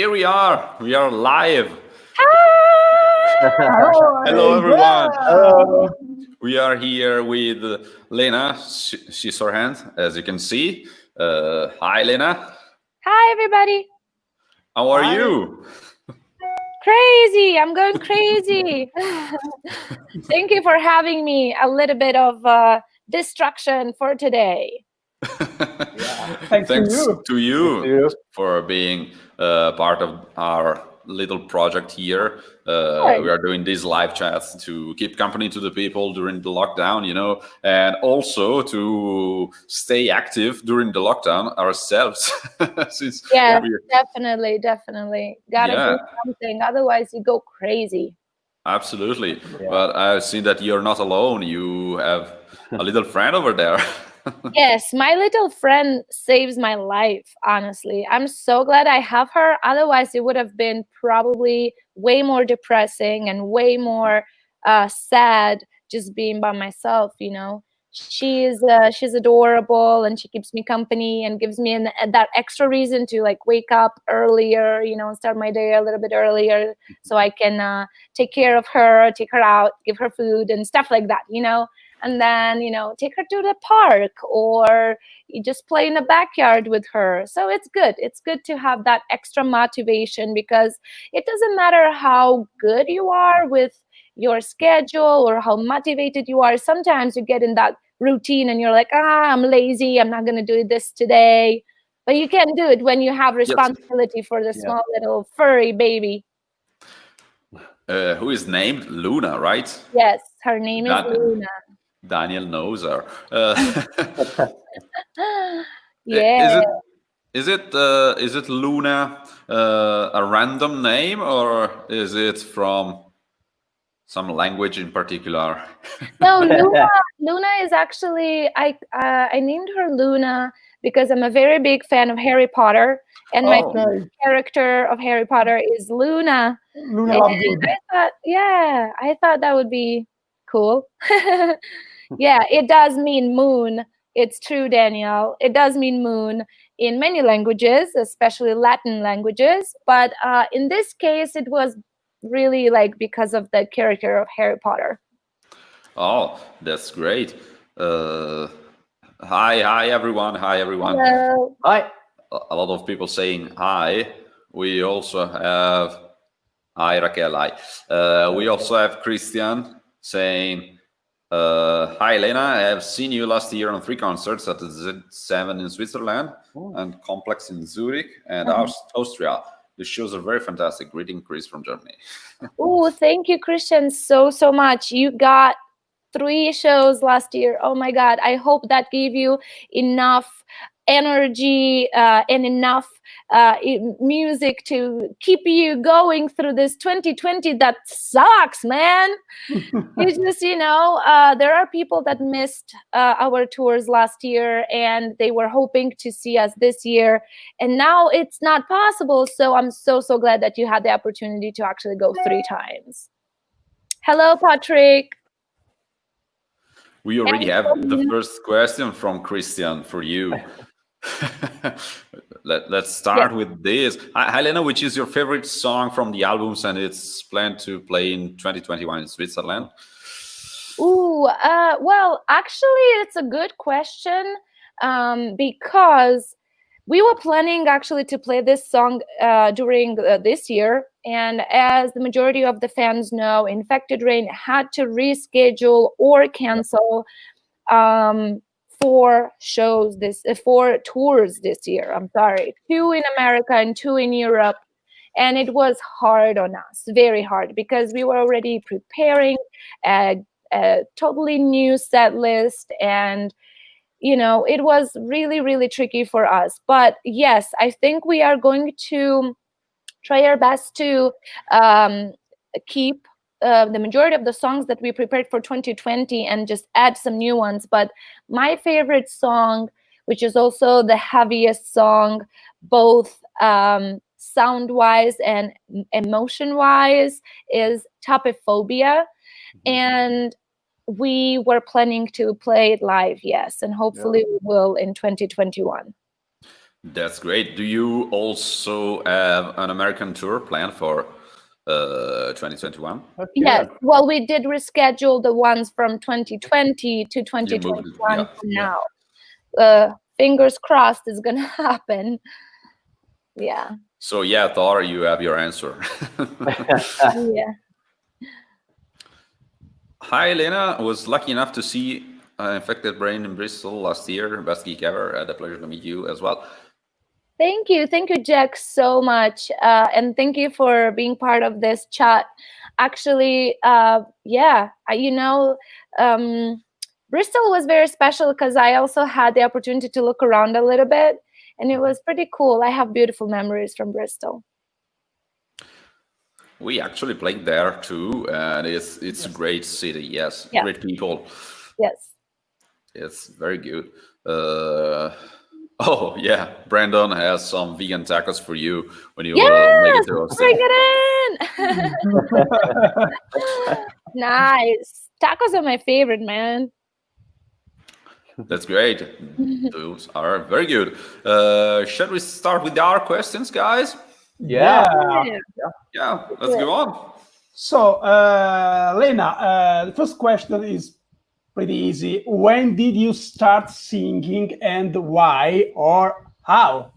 Here we are. We are live. Hello, Hello, everyone. hello. We are here with Lena Scissorhands, as you can see. Hi, Lena. Hi, everybody. How are Hi. you? Crazy. I'm going crazy. Thank you for having me. A little bit of distraction for today. Thanks to you. to you for being part of our little project here. We are doing these live chats to keep company to the people during the lockdown, and also to stay active during the lockdown ourselves. Since Yeah, definitely. Gotta Yeah. do something. Otherwise, you go crazy. Absolutely. But I've seen that you're not alone. You have a little friend over there. Yes, my little friend saves my life, honestly. I'm so glad I have her. Otherwise, it would have been probably way more depressing and way more sad just being by myself, She's adorable, and she keeps me company and gives me that extra reason to like wake up earlier, and start my day a little bit earlier so I can take care of her, take her out, give her food and stuff like that, and then take her to the park, or you just play in the backyard with her. So it's good to have that extra motivation, because it doesn't matter how good you are with your schedule or how motivated you are. Sometimes you get in that routine and you're like, I'm lazy, I'm not going to do this today. But you can do it when you have responsibility for the small little furry baby. Who is named Luna, right? Yes, her name is Luna. Daniel knows her. Yeah. Is it Luna a random name, or is it from some language in particular? No, Luna is actually, I named her Luna because I'm a very big fan of Harry Potter, and my favorite character of Harry Potter is Luna. Luna Lovegood. I thought that would be cool. Yeah, it does mean moon. It's true, Danielle. It does mean moon in many languages, especially Latin languages. But in this case, it was really like because of the character of Harry Potter. Oh, that's great. Hi everyone. Hi everyone. Hello. Hi. A lot of people saying hi. We also have hi Raquel. Hi. We also have Christian saying hi Lena. I have seen you last year on 3 concerts at the Z7 in Switzerland and Complex in Zurich and Austria. The shows are very fantastic. Greeting, Chris from Germany. Oh, thank you, Christian, so much. You got 3 shows last year. Oh my God. I hope that gave you enough energy and enough music to keep you going through this 2020 that sucks, man. You just, there are people that missed our tours last year, and they were hoping to see us this year, and now it's not possible. So I'm so glad that you had the opportunity to actually go 3 times. Hello, Patrick. We already have the first question from Christian for you. Let's start with this. Hi, Lena, which is your favorite song from the albums, and it's planned to play in 2021 in Switzerland? Well, actually, it's a good question, because we were planning actually to play this song during this year. And as the majority of the fans know, Infected Rain had to reschedule or cancel 4 tours this year. I'm sorry, 2 in America and 2 in Europe. And it was hard on us, very hard, because we were already preparing a totally new set list, and it was really tricky for us. But yes, I think we are going to try our best to keep the majority of the songs that we prepared for 2020 and just add some new ones. But my favorite song, which is also the heaviest song, both sound-wise and emotion-wise, is Tapephobia. And we were planning to play it live, yes, and hopefully we will in 2021. That's great. Do you also have an American tour planned for 2021? Okay. Yes. Well, we did reschedule the ones from 2020 to You moved it, 2021 yeah, for yeah. now. Fingers crossed it's gonna happen. Yeah. So yeah, Thor, you have your answer. Yeah. Hi, Lena. I was lucky enough to see Infected Brain in Bristol last year. Best geek ever. I had the pleasure to meet you as well. Thank you, Jack, so much, and thank you for being part of this chat. Actually, yeah, Bristol was very special because I also had the opportunity to look around a little bit, and it was pretty cool. I have beautiful memories from Bristol. We actually played there too, and it's a great city. Yes, Yeah. great people. Yes. It's very good. Oh yeah, Brandon has some vegan tacos for you when you will make it to Austin. Bring it in. Nice. Tacos are my favorite, man. That's great. Those are very good. Shall we start with our questions, guys? Yeah. Yeah, let's go on. So, Lena, the first question is pretty easy. When did you start singing and why or how?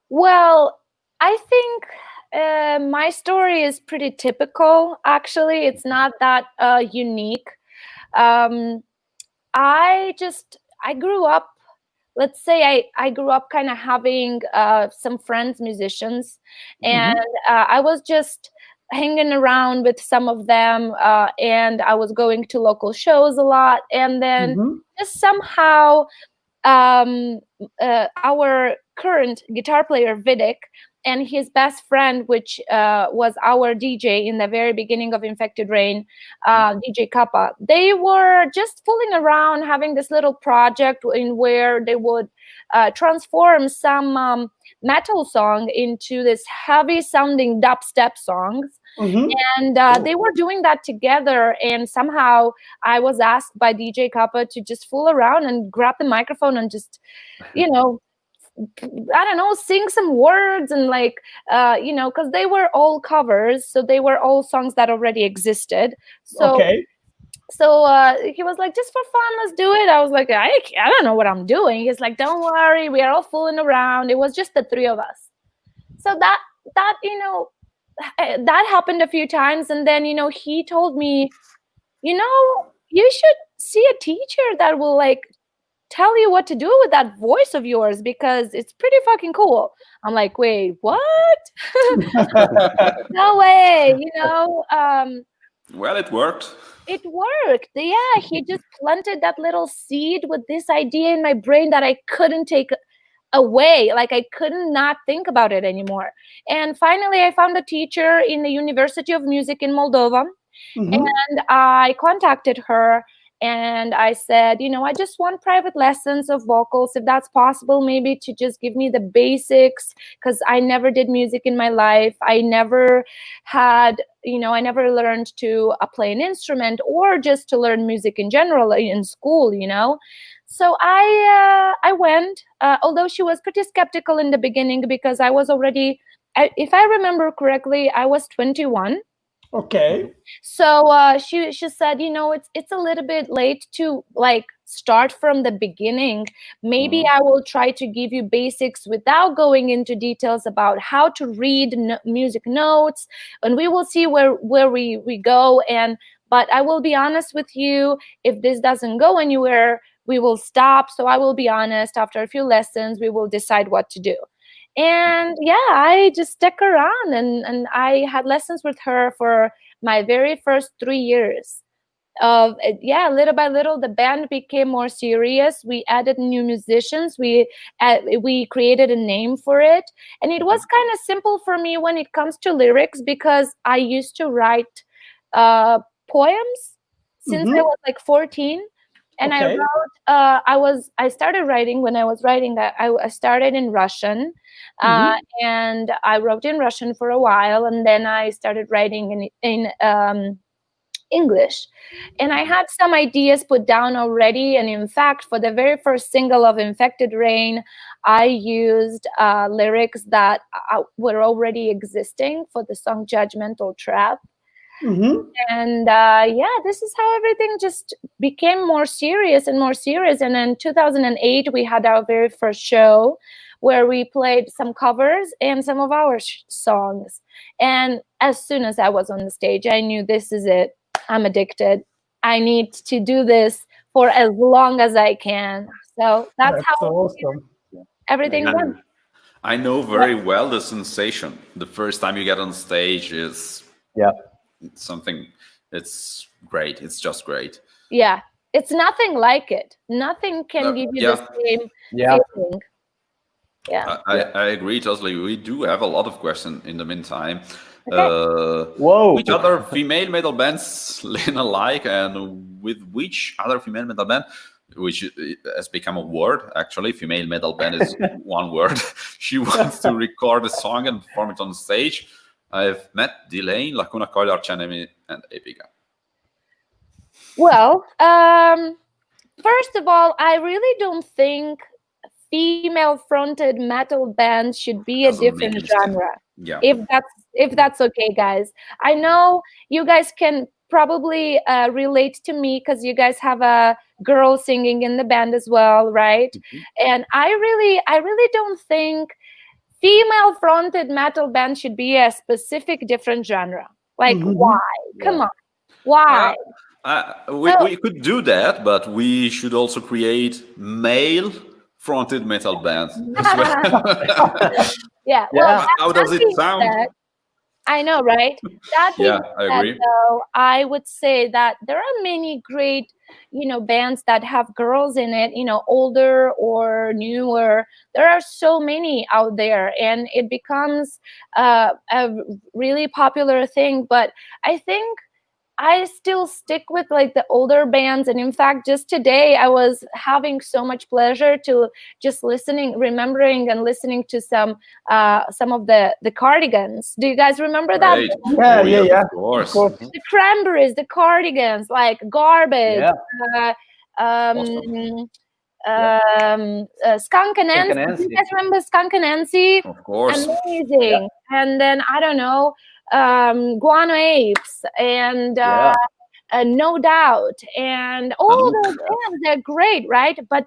Well, I think my story is pretty typical, actually. It's not that unique. I grew up, let's say I grew up kind of having some friends, musicians, and I was just hanging around with some of them, and I was going to local shows a lot. And then just somehow our current guitar player Vidic and his best friend, which was our DJ in the very beginning of Infected Rain, DJ Kappa, they were just fooling around, having this little project in where they would transform some metal song into this heavy sounding dubstep songs. And they were doing that together, and somehow I was asked by DJ Kappa to just fool around and grab the microphone and just, I don't know, sing some words and because they were all covers, so they were all songs that already existed. So he was like, just for fun, let's do it. I was like, I don't know what I'm doing. He's like, don't worry, we are all fooling around. It was just the three of us. So that happened a few times, and then he told me, you should see a teacher that will tell you what to do with that voice of yours, because it's pretty fucking cool. I'm like, wait, what? No way, Well, it worked. It worked. Yeah, he just planted that little seed with this idea in my brain that I couldn't take away. Like, I couldn't not think about it anymore. And finally, I found a teacher in the University of Music in Moldova. And I contacted her and I said, I just want private lessons of vocals, if that's possible, maybe to just give me the basics, because I never did music in my life. I never had, I never learned to play an instrument or just to learn music in general in school, So I went, although she was pretty skeptical in the beginning, because I was already, if I remember correctly, I was 21. Okay. So she said, it's a little bit late to start from the beginning. Maybe I will try to give you basics without going into details about how to read music notes, and we will see where we go. But I will be honest with you, if this doesn't go anywhere, we will stop. So I will be honest, after a few lessons, we will decide what to do. And yeah, I just stuck around, and I had lessons with her for my very first 3 years. Little by little, the band became more serious. We added new musicians. We created a name for it, and it was kind of simple for me when it comes to lyrics, because I used to write poems since I was 14. And I wrote, I started writing when I was writing that I started in Russian, and I wrote in Russian for a while, and then I started writing in English. And I had some ideas put down already. And in fact, for the very first single of Infected Rain, I used lyrics that were already existing for the song Judgmental Trap. Mm-hmm. And yeah, this is how everything just became more serious and more serious. And in 2008, we had our very first show where we played some covers and some of our songs. And as soon as I was on the stage, I knew this is it. I'm addicted. I need to do this for as long as I can. So that's how awesome. everything went. I know very well the sensation. The first time you get on stage is something. It's great. It's just great. Yeah, it's nothing like it. Nothing can give you the same feeling. Yeah, I agree totally. We do have a lot of questions in the meantime. Whoa! Which other female metal bands Lena like, and with which other female metal band, which has become a word actually, female metal band is one word. She wants to record a song and perform it on stage. I've met Delane, Lacuna Coil, Arch Enemy, and Epica. Well, first of all, I really don't think female-fronted metal bands should be a different genre. Yeah. If that's okay, guys. I know you guys can probably relate to me because you guys have a girl singing in the band as well, right? Mm-hmm. And I really don't think female-fronted metal band should be a specific different genre. Like, why? Come on, why? We could do that, but we should also create male-fronted metal bands as well. Yeah. Well, how does it sound? I know, right? That being I agree. said, though, I would say that there are many great, bands that have girls in it, older or newer. There are so many out there, and it becomes a really popular thing. But I think I still stick with like the older bands. And in fact, just today I was having so much pleasure to just remembering and listening to some of the Cardigans. Do you guys remember that? Yeah. Of course. The Cranberries, the Cardigans, like Garbage, Skunk and Nancy. Do you guys remember Skunk and Nancy? Of course. Amazing. Yeah. And then I don't know, Guano Apes and No Doubt and all those bands, they're great, right? But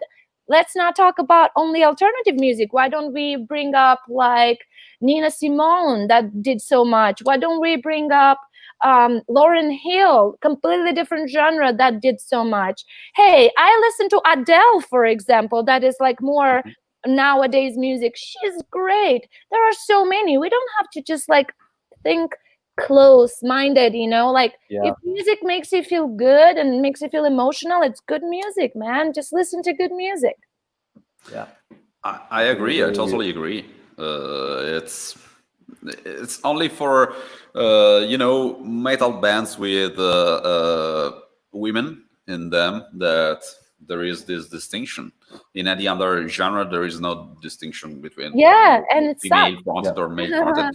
let's not talk about only alternative music. Why don't we bring up like Nina Simone that did so much? Why don't we bring up Lauryn Hill, completely different genre that did so much? Hey, I listen to Adele, for example, that is like more nowadays music. She's great. There are so many. We don't have to just like think close-minded, if music makes you feel good and makes you feel emotional, it's good music, man. Just listen to good music. I agree. I totally agree. It's only for metal bands with women in them that there is this distinction. In any other genre, there is no distinction between and it's female fronted or male fronted.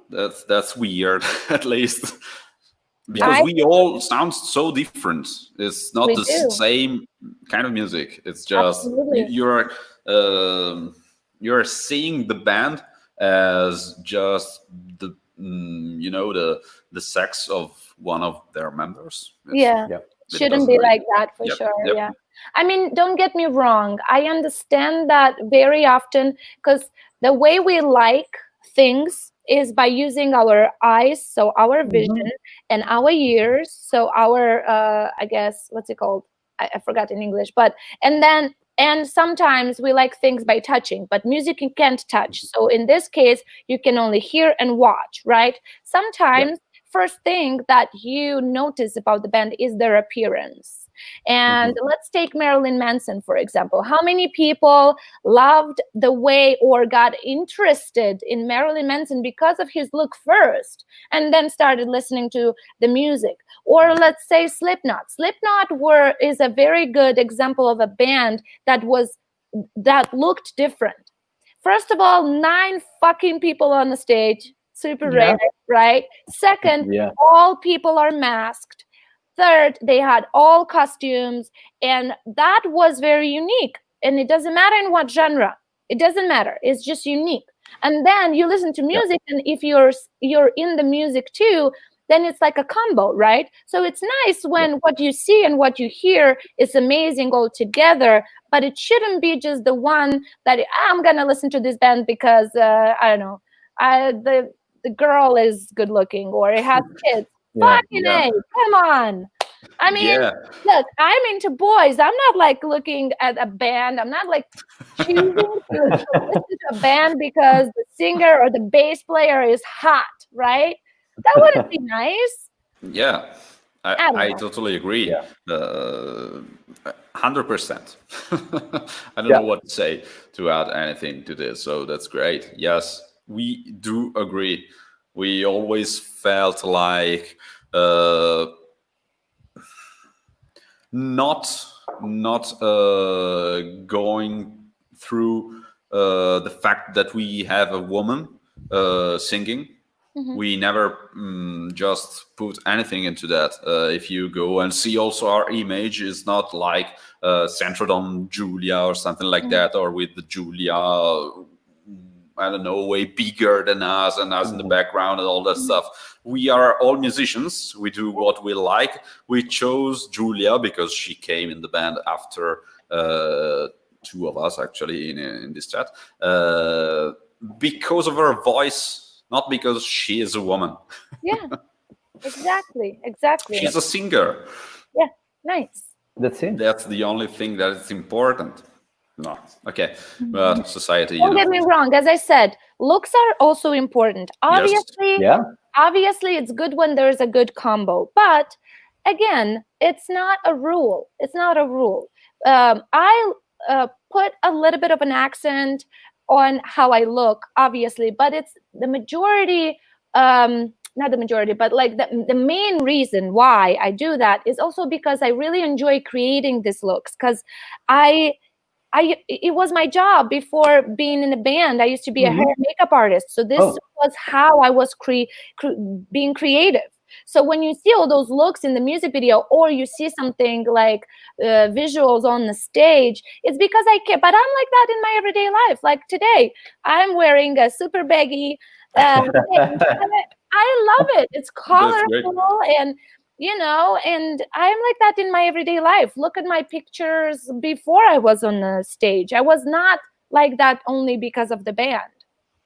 That's weird, at least, because we all sound so different. It's not the same kind of music. It's just you're seeing the band as just the the sex of one of their members. Shouldn't be like that for sure. Yeah, I mean, don't get me wrong. I understand that very often because the way we like things is by using our eyes, so our vision, and our ears, so our I guess what's it called? I forgot in English, and sometimes we like things by touching, but music you can't touch. So in this case, you can only hear and watch, right? Sometimes first thing that you notice about the band is their appearance. And let's take Marilyn Manson, for example. How many people loved the way or got interested in Marilyn Manson because of his look first, and then started listening to the music? Or let's say Slipknot. Slipknot is a very good example of a band that looked different. First of all, 9 fucking people on the stage. Super rare, right? Second, all people are masked. Third, they had all costumes, and that was very unique. And it doesn't matter in what genre. It doesn't matter. It's just unique. And then you listen to music, and if you're in the music too, then it's like a combo, right? So it's nice when what you see and what you hear is amazing all together, but it shouldn't be just the one that I'm gonna listen to this band because I don't know, the girl is good looking or it has kids. Fucking A, come on. I mean, look, I'm into boys. I'm not like looking at a band. I'm not like choosing to listen to a band because the singer or the bass player is hot, right? That wouldn't be nice. Yeah, I totally agree. 100%. I don't know what to say to add anything to this. So that's great. Yes, we do agree. We always felt like not going through the fact that we have a woman singing. We never just put anything into that. If you go and see also our image is not like centered on Julia or something like that, or with the Julia, I don't know, way bigger than us and us in the background and all that stuff. We are all musicians. We do what we like. We chose Julia because she came in the band after two of us actually in this chat, because of her voice. Not because she is a woman. Yeah, exactly. She's a singer. Yeah, nice. That's it. That's the only thing that is important. No, okay. But society. Don't get me wrong. As I said, looks are also important. Obviously, obviously, it's good when there's a good combo. But again, it's not a rule. It's not a rule. I put a little bit of an accent on how I look, obviously, but it's the majority, not the majority, but like the main reason why I do that is also because I really enjoy creating these looks, because it was my job before being in a band. I used to be a hair and makeup artist. So this was how I was being creative. So when you see all those looks in the music video, or you see something like visuals on the stage, it's because I care. But I'm like that in my everyday life. Like today, I'm wearing a super baggy thing. I love it. It's colorful and, you know, and I'm like that in my everyday life. Look at my pictures before I was on the stage. I was not like that only because of the band.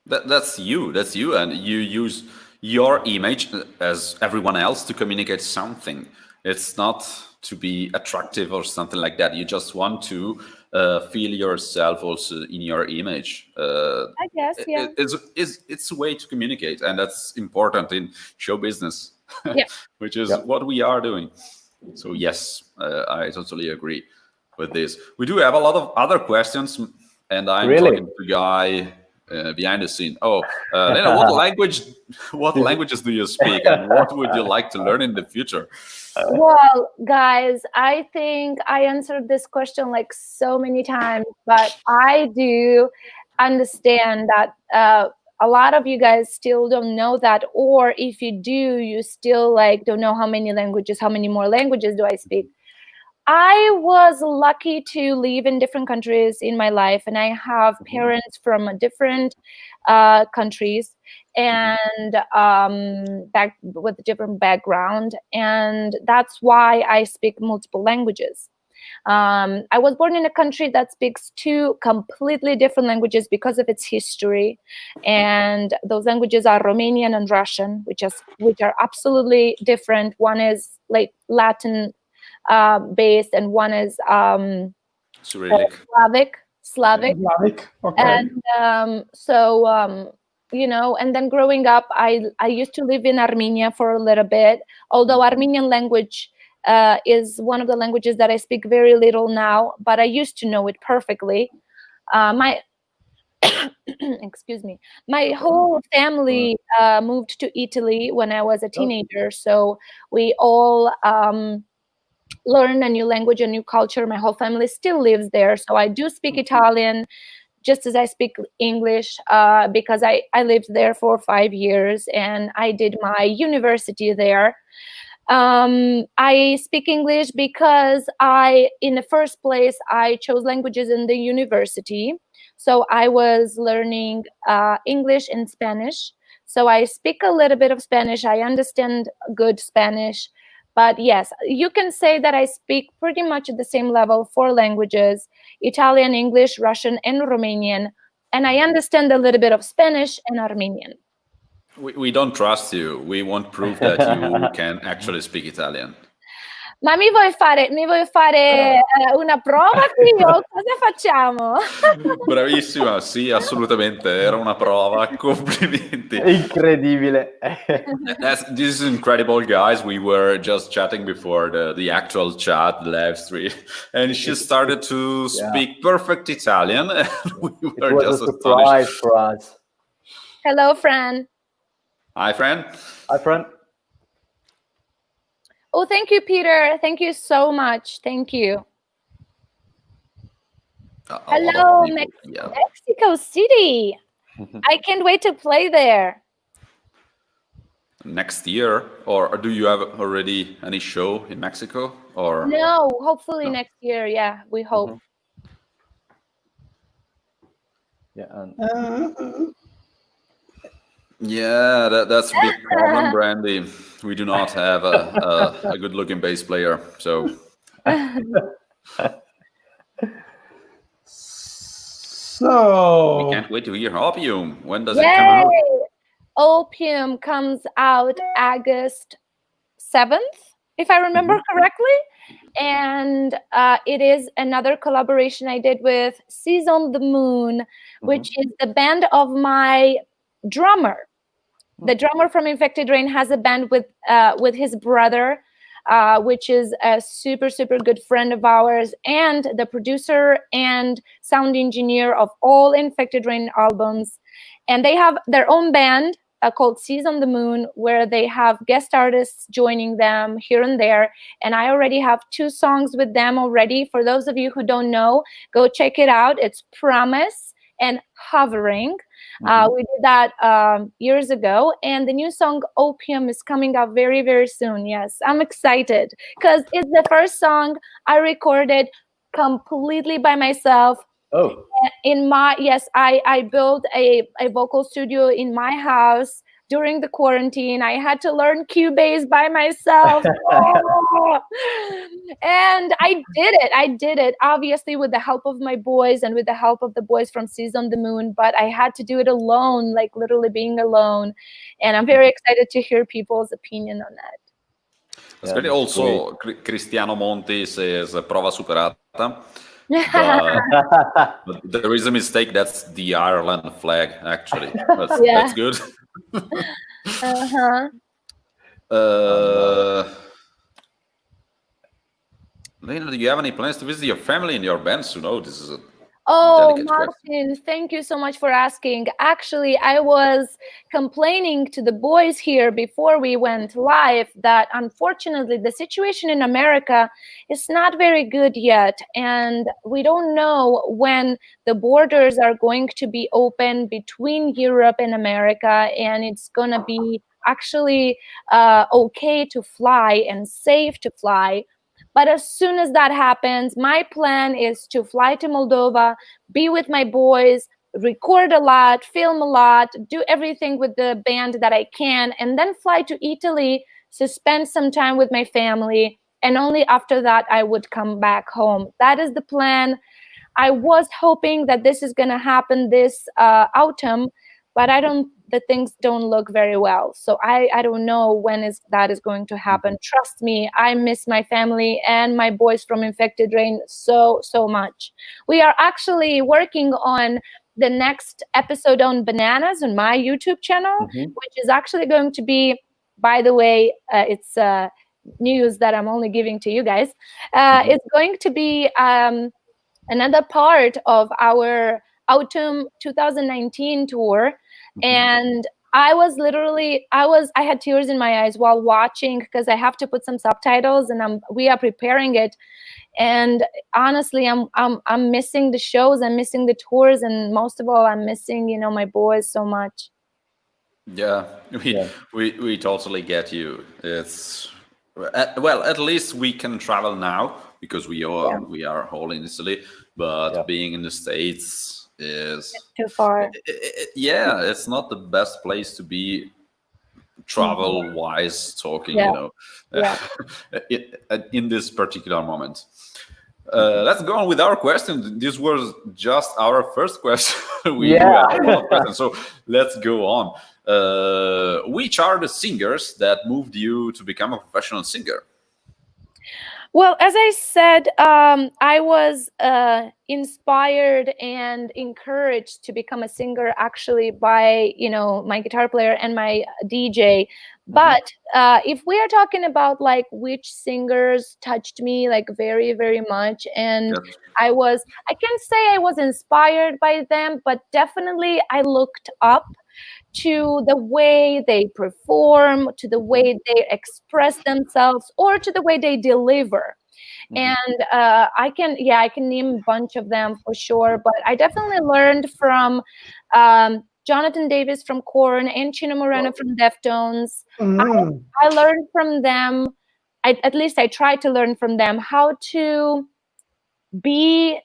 That's you. That's you. And you use your image as everyone else to communicate something. It's not to be attractive or something like that. You just want to feel yourself also in your image. I guess, yeah. It's a way to communicate, and that's important in show business, which is what we are doing. So yes, I totally agree with this. We do have a lot of other questions, and I'm talking to Guy behind the scene. Oh, Lena, what languages do you speak, and what would you like to learn in the future? Well, guys, I think I answered this question like so many times, but I do understand that a lot of you guys still don't know that, or if you do, you still like don't know how many more languages do I speak. I was lucky to live in different countries in my life, and I have parents from different countries and back with a different background, and that's why I speak multiple languages. I was born in a country that speaks two completely different languages because of its history, and those languages are Romanian and Russian, which are absolutely different. One is like Latin based, and one is Cyrillic. Slavic. Okay. And you know, and then growing up, I used to live in Armenia for a little bit, although Armenian language is one of the languages that I speak very little now, but I used to know it perfectly. Excuse me, my whole family moved to Italy when I was a teenager, so we all learn a new language, a new culture. My whole family still lives there, so I do speak Italian just as I speak English, because I lived there for 5 years and I did my university there. I speak English because in the first place, I chose languages in the university. So I was learning English and Spanish. So I speak a little bit of Spanish. I understand good Spanish. But yes, you can say that I speak pretty much at the same level 4 languages: Italian, English, Russian, and Romanian. And I understand a little bit of Spanish and Armenian. We don't trust you. We want proof that you can actually speak Italian. Ma mi vuoi fare una prova qui o cosa facciamo? Bravissima, sì, assolutamente, era una prova, complimenti. Incredibile. This is incredible, guys. We were just chatting before the actual chat, the live stream, and she started to speak perfect Italian, and we were It was just a surprise astonished. for us. Hello, Fran. Hi, friend. Hi, friend. Oh, thank you, Peter. Thank you so much. Thank you. Hello, Mexico City. I can't wait to play there. Next year, or do you have already any show in Mexico? Or no, hopefully next year. Yeah, we hope. Yeah, that's a big problem, Brandy. We do not have a good-looking bass player, so. So we can't wait to hear Opium. When does it come out? Opium comes out August 7th, if I remember correctly. And it is another collaboration I did with Seas on the Moon, which is the band of my drummer. The drummer from Infected Rain has a band with his brother, which is a super, super good friend of ours, and the producer and sound engineer of all Infected Rain albums. And they have their own band called Seas on the Moon, where they have guest artists joining them here and there. And I already have 2 songs with them already. For those of you who don't know, go check it out. It's Promise and Hovering. We did that years ago, and the new song Opium is coming out very, very soon. Yes, I'm excited because it's the first song I recorded completely by myself. Oh, I built a vocal studio in my house during the quarantine. I had to learn Cubase by myself. And I did it obviously with the help of my boys and with the help of the boys from Seas on the Moon, but I had to do it alone, like literally being alone. And I'm very excited to hear people's opinion on that. That's great. Also, Cristiano Monti says prova superata. But there is a mistake. That's the Ireland flag, actually. That's good. Lena, do you have any plans to visit your family and your band soon? Oh, this is a Martin, question. Thank you so much for asking. Actually, I was complaining to the boys here before we went live that unfortunately the situation in America is not very good yet. And we don't know when the borders are going to be open between Europe and America. And it's going to be actually okay to fly and safe to fly. But as soon as that happens, my plan is to fly to Moldova, be with my boys, record a lot, film a lot, do everything with the band that I can, and then fly to Italy to spend some time with my family. And only after that, I would come back home. That is the plan. I was hoping that this is going to happen this autumn, but the things don't look very well. So I don't know when that is going to happen. Trust me, I miss my family and my boys from Infected Rain so much. We are actually working on the next episode on bananas on my YouTube channel, which is actually going to be, by the way, it's news that I'm only giving to you guys. It's going to be another part of our autumn 2019 tour. And I had tears in my eyes while watching, because I have to put some subtitles, and we are preparing it. And honestly, I'm missing the shows, I'm missing the tours, and most of all, I'm missing, my boys so much. Yeah, we totally get you. It's well, at least we can travel now because we are all in Italy, but being in the States is Too far. it's not the best place to be travel wise talking, in this particular moment. Let's go on with our question. This was just our first question. We do have a lot of questions, so let's go on. Which are the singers that moved you to become a professional singer? Well, as I said, I was inspired and encouraged to become a singer actually by, my guitar player and my DJ. But if we are talking about like which singers touched me like very, very much, and I can't say I was inspired by them, but definitely I looked up to the way they perform, to the way they express themselves, or to the way they deliver. And I can name a bunch of them for sure, but I definitely learned from Jonathan Davis from Korn and Chino Moreno from Deftones. I learned from them, at least I tried to learn from them how to be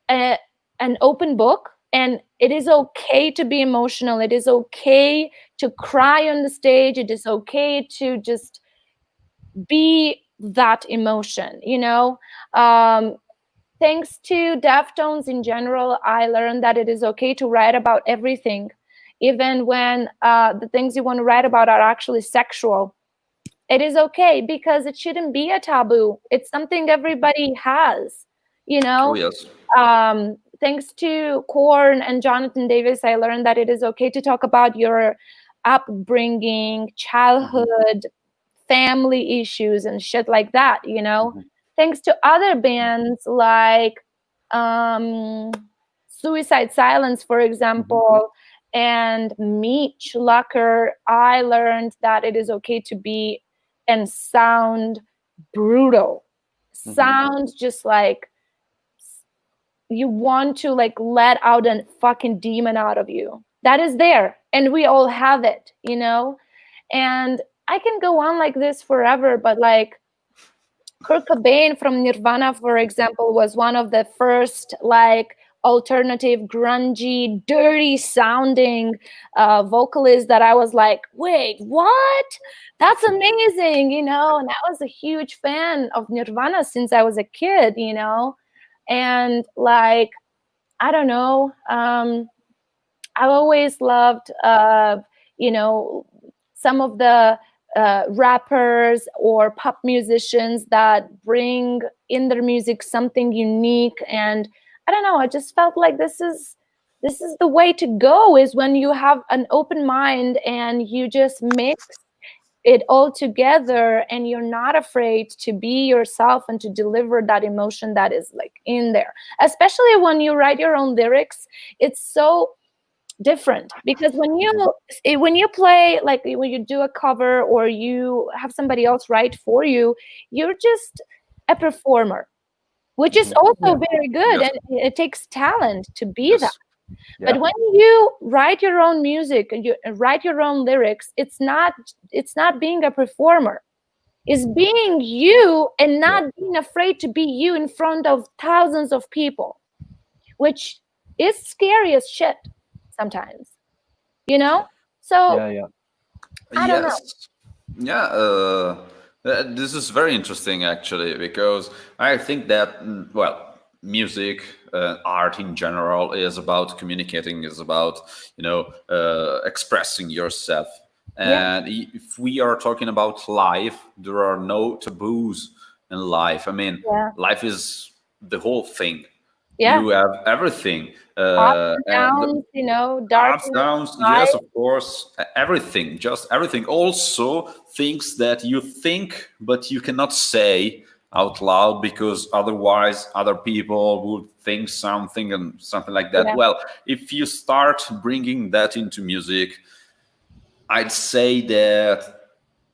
an open book. And it is okay to be emotional. It is okay to cry on the stage. It is okay to just be that emotion, Thanks to Deftones in general, I learned that it is okay to write about everything, even when the things you want to write about are actually sexual. It is okay because it shouldn't be a taboo. It's something everybody has, Oh, yes. Thanks to Korn and Jonathan Davis, I learned that it is okay to talk about your upbringing, childhood, family issues, and shit like that, Thanks to other bands like Suicide Silence, for example, and Meech Lucker, I learned that it is okay to be and sound brutal. Sound just like you want to like let out a fucking demon out of you. That is there, and we all have it, And I can go on like this forever, but like Kurt Cobain from Nirvana, for example, was one of the first like alternative, grungy, dirty sounding vocalists that I was like, wait, what? That's amazing, And I was a huge fan of Nirvana since I was a kid, And like, I don't know, I've always loved, some of the rappers or pop musicians that bring in their music something unique. And I don't know, I just felt like this is the way to go, is when you have an open mind and you just mix it all together and you're not afraid to be yourself and to deliver that emotion that is like in there. Especially when you write your own lyrics, it's so different, because when you play, like when you do a cover or you have somebody else write for you, you're just a performer, which is also very good. And it takes talent to be that. But when you write your own music and you write your own lyrics, it's not being a performer. It's being you and not being afraid to be you in front of thousands of people, which is scary as shit sometimes, So I don't know. This is very interesting actually, because I think that music, art in general, is about communicating, is about expressing yourself. And if we are talking about life, there are no taboos in life. I mean, life is the whole thing. You have everything. Ups and downs, dark ups, downs, yes, of course. Everything, just everything. Also, things that you think, but you cannot say out loud, because otherwise other people would think something and something like that. Well, if you start bringing that into music, I'd say that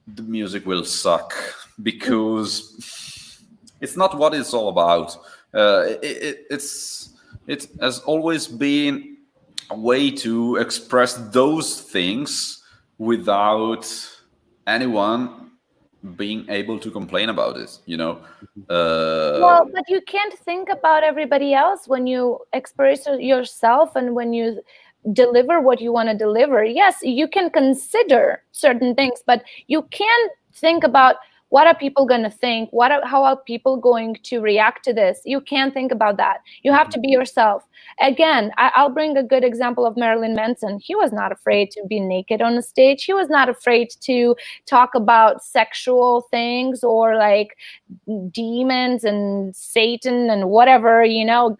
the music will suck, because it's not what it's all about. It has always been a way to express those things without anyone being able to complain about it, you know. Well, but you can't think about everybody else when you express yourself and when you deliver what you want to deliver. Yes, you can consider certain things, but you can't think about what are people going to think, how are people going to react to this. You can't think about that. You have to be yourself. Again, I'll bring a good example of Marilyn Manson. He was not afraid to be naked on the stage. He was not afraid to talk about sexual things or like demons and Satan and whatever, you know,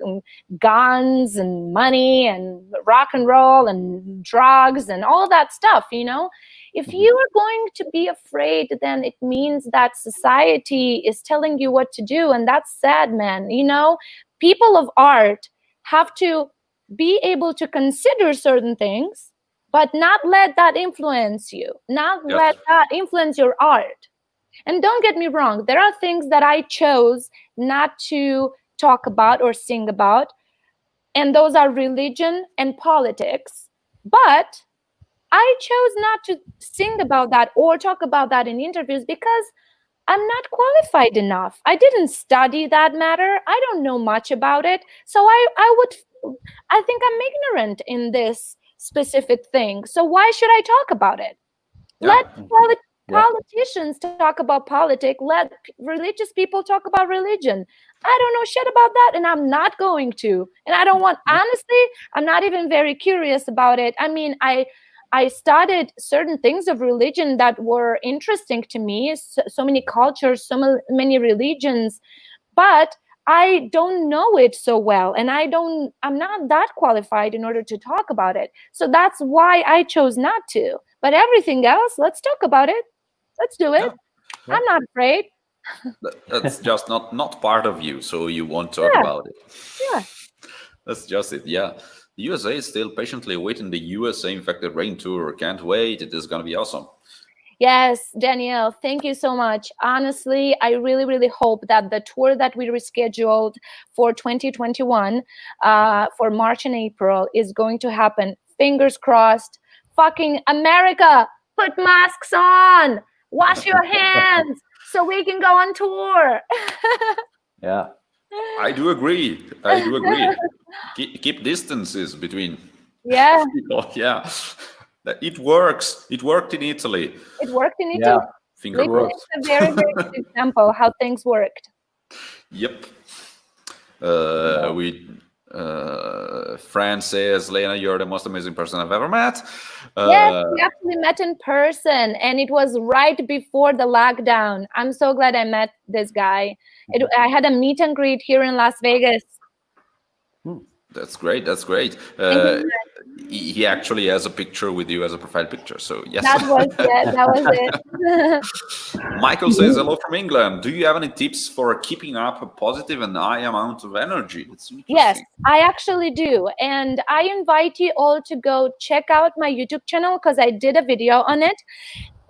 guns and money and rock and roll and drugs and all that stuff, you know. If you are going to be afraid, then it means that society is telling you what to do, and that's sad, man. You know, people of art have to be able to consider certain things, but not let that influence you, not let that influence your art. And don't get me wrong, there are things that I chose not to talk about or sing about, and those are religion and politics. But I chose not to sing about that or talk about that in interviews because I'm not qualified enough. I didn't study that matter. I don't know much about it. So I think I'm ignorant in this specific thing. So why should I talk about it? Let politicians talk about politics. Let religious people talk about religion. I don't know shit about that, and I'm not going to. And I don't want, honestly, I'm not even very curious about it. I mean, I studied certain things of religion that were interesting to me, so many cultures, so many religions, but I don't know it so well, and I'm not that qualified in order to talk about it. So that's why I chose not to. But everything else, let's talk about it. Let's do it. Yeah. I'm not afraid. That's just not part of you, so you won't talk about it. Yeah. That's just it, yeah. The USA is still patiently waiting the USA Infected Rain Tour. Can't wait. It is going to be awesome. Yes, Danielle, thank you so much. Honestly, I really, really hope that the tour that we rescheduled for 2021 for March and April is going to happen. Fingers crossed. Fucking America, put masks on. Wash your hands so we can go on tour. Yeah. I do agree. Keep distances between people. Yeah. It works. It worked in Italy. It worked in Italy. Yeah. Finger crossed. It's a very, very good example how things worked. Yep. Fran says, Lena, you're the most amazing person I've ever met. Yes, we actually met in person, and it was right before the lockdown. I'm so glad I met this guy. I had a meet and greet here in Las Vegas. That's great. That's great. He actually has a picture with you as a profile picture. So yes. That was it. Michael says, hello from England. Do you have any tips for keeping up a positive and high amount of energy? Yes, I actually do. And I invite you all to go check out my YouTube channel because I did a video on it.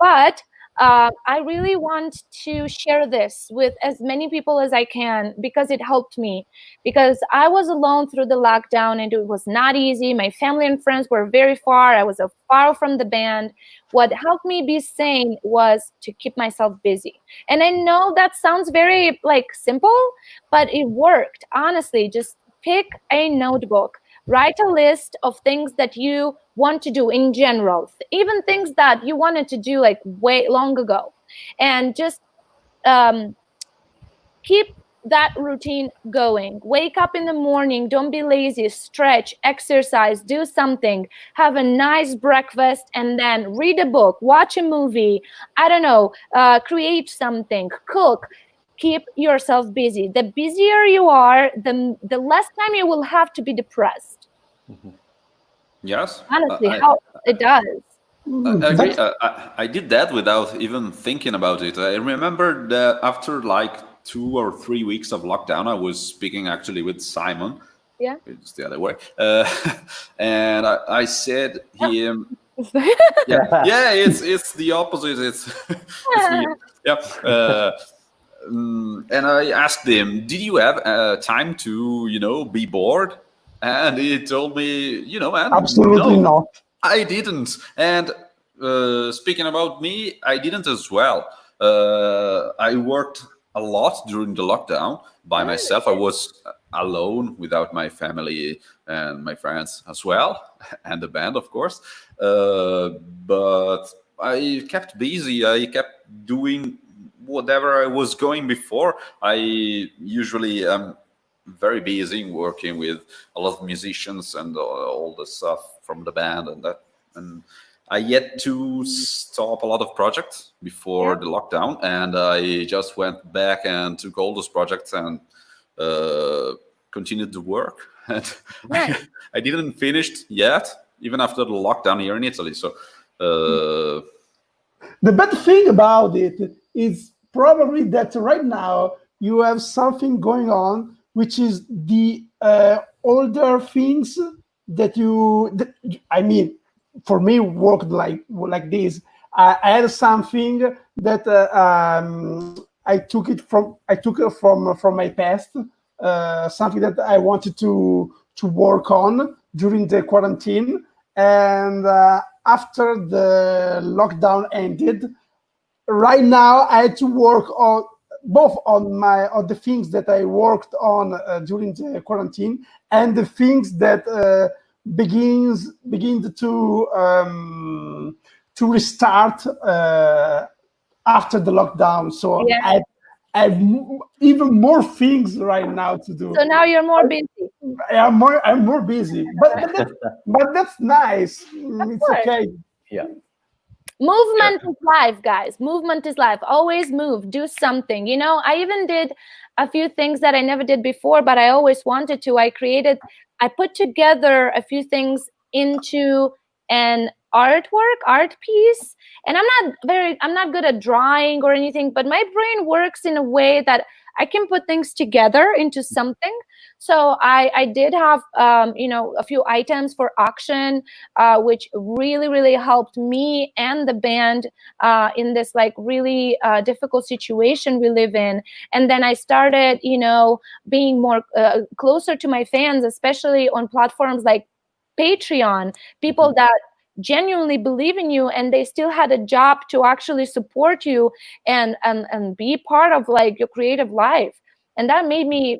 But I really want to share this with as many people as I can because it helped me. Because I was alone through the lockdown and it was not easy. My family and friends were very far. I was far from the band. What helped me be sane was to keep myself busy. And I know that sounds very simple, but it worked. Honestly, just pick a notebook. Write a list of things that you want to do in general, even things that you wanted to do way long ago, and just keep that routine going. Wake up in the morning, don't be lazy, stretch, exercise, do something, have a nice breakfast, and then read a book, watch a movie, I don't know, create something, cook. Keep yourself busy. The busier you are, the less time you will have to be depressed. Yes. Honestly, how it does. I agree. I did that without even thinking about it. I remember that after 2 or 3 weeks of lockdown, I was speaking actually with Simon. Yeah. It's the other way. And I said him. It's the opposite. It's weird. Yeah. And I asked him, did you have time to, be bored? And he told me, man, absolutely not. I didn't. And speaking about me, I didn't as well. I worked a lot during the lockdown by myself. I was alone without my family and my friends as well, and the band, of course. But I kept busy. I kept doing whatever I was going before. I usually am very busy working with a lot of musicians and all the stuff from the band and that. And I yet to stop a lot of projects before the lockdown, and I just went back and took all those projects and continued to work. And I didn't finish yet, even after the lockdown here in Italy. So the bad thing about it is probably that right now you have something going on, which is the older things that I mean, for me, worked like this. I had something that I took it from my past, something that I wanted to work on during the quarantine, and after the lockdown ended, right now I had to work on both on the things that I worked on during the quarantine and the things that begin to restart after the lockdown. So I have even more things right now to do. So now you're more busy. I'm more busy, but that's nice. It's okay. Yeah. Movement is life, guys. Movement is life. Always move, do something. You know, I even did a few things that I never did before, but I always wanted to. I put together a few things into an art piece. And I'm not good at drawing or anything, but my brain works in a way that I can put things together into something. So I did have, a few items for auction, which really, really helped me and the band in this like really difficult situation we live in. And then I started, being more closer to my fans, especially on platforms like Patreon, people that genuinely believe in you and they still had a job to actually support you and be part of like your creative life. And that made me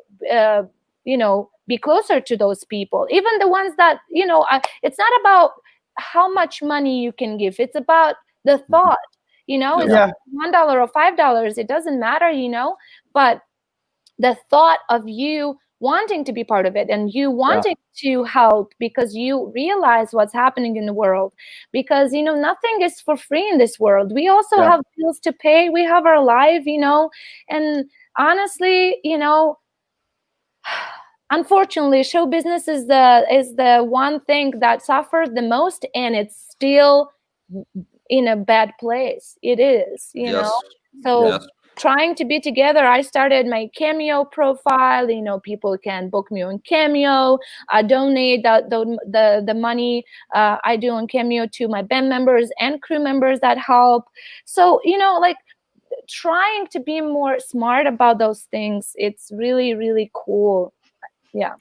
be closer to those people, even the ones that it's not about how much money you can give, it's about the thought. It's like $1 or $5, it doesn't matter, but the thought of you wanting to be part of it and you wanting to help because you realize what's happening in the world, because nothing is for free in this world. We also have bills to pay, we have our life, and honestly, unfortunately, show business is the one thing that suffers the most, and it's still in a bad place. It is, so trying to be together. I started my Cameo profile. People can book me on Cameo. I donate the money I do on Cameo to my band members and crew members that help. So like trying to be more smart about those things. It's really, really cool. Yeah.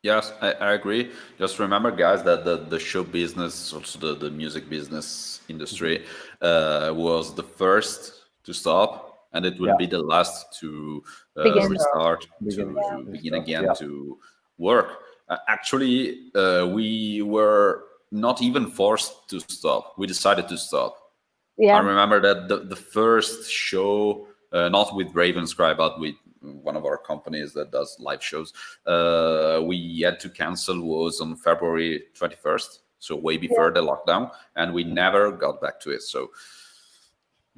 Yes, I agree. Just remember, guys, that the show business, also the music business industry, was the first to stop, and it will be the last to restart, to begin again to work. Actually, we were not even forced to stop. We decided to stop. I remember that the first show, not with Ravenscry, but with one of our companies that does live shows, we had to cancel was on February 21st, so way before the lockdown, and we never got back to it. So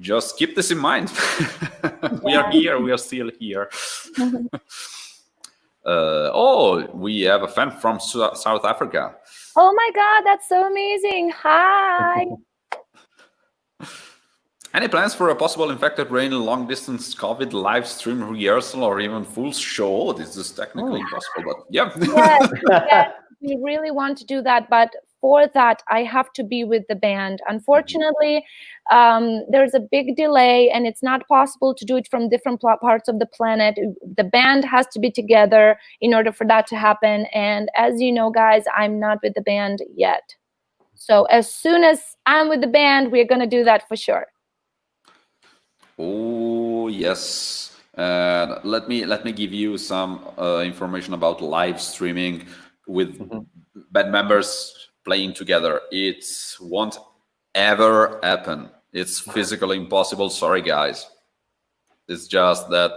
just keep this in mind. We are here, we are still here. We have a fan from South Africa. Oh my God, that's so amazing. Hi. Any plans for a possible Infected Rain long-distance COVID live stream rehearsal or even full show? This is technically impossible, but yes, we really want to do that, but for that, I have to be with the band. Unfortunately, there's a big delay, and it's not possible to do it from different parts of the planet. The band has to be together in order for that to happen. And as you know, guys, I'm not with the band yet. So as soon as I'm with the band, we're going to do that for sure. Oh yes. And let me give you some information about live streaming with band members playing together. It won't ever happen. It's physically impossible. Sorry, guys. It's just that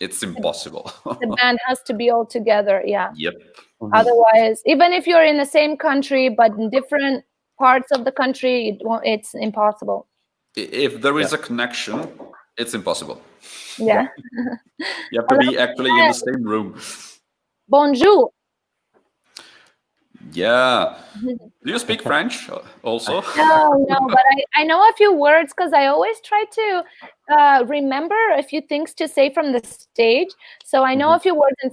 it's impossible. The band has to be all together. Yeah. Yep. Otherwise, even if you're in the same country but in different parts of the country, it's impossible. If there is a connection, it's impossible. Yeah. You have to be actually in the same room. Bonjour. Yeah. Do you speak French also? No, but I know a few words because I always try to remember a few things to say from the stage. So I know a few words in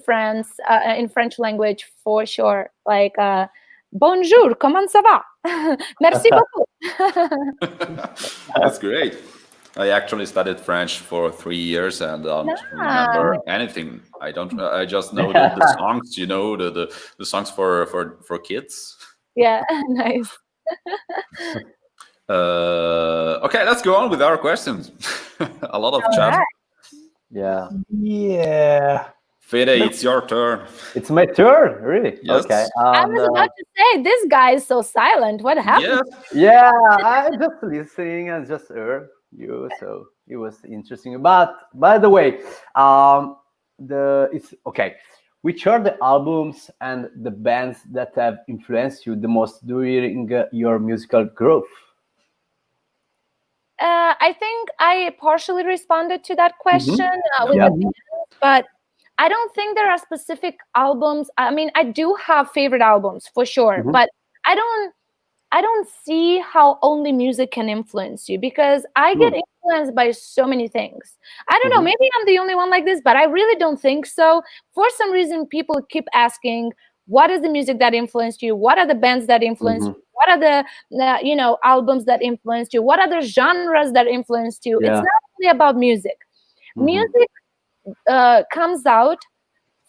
French language for sure. Like bonjour, comment ça va? Merci beaucoup. That's great. I actually studied French for 3 years and don't remember anything. I just know the songs, the songs for kids. Yeah, nice. Okay, let's go on with our questions. A lot of chat. Right. Yeah. Fede, it's your turn. It's my turn, really? Yes. Okay. I was about to say, this guy is so silent. What happened? Yes. Yeah, I just listening and just heard you, so it was interesting. But by the way, it's okay. Which are the albums and the bands that have influenced you the most during your musical growth? I think I partially responded to that question with Yeah. the bands, but I don't think there are specific albums. I mean, I do have favorite albums for sure, but I don't see how only music can influence you, because I get influenced by so many things. I don't know, maybe I'm the only one like this, but I really don't think so. For some reason, people keep asking, what is the music that influenced you? What are the bands that influenced you? What are the albums that influenced you? What are the genres that influenced you? Yeah. It's not only about music. Music comes out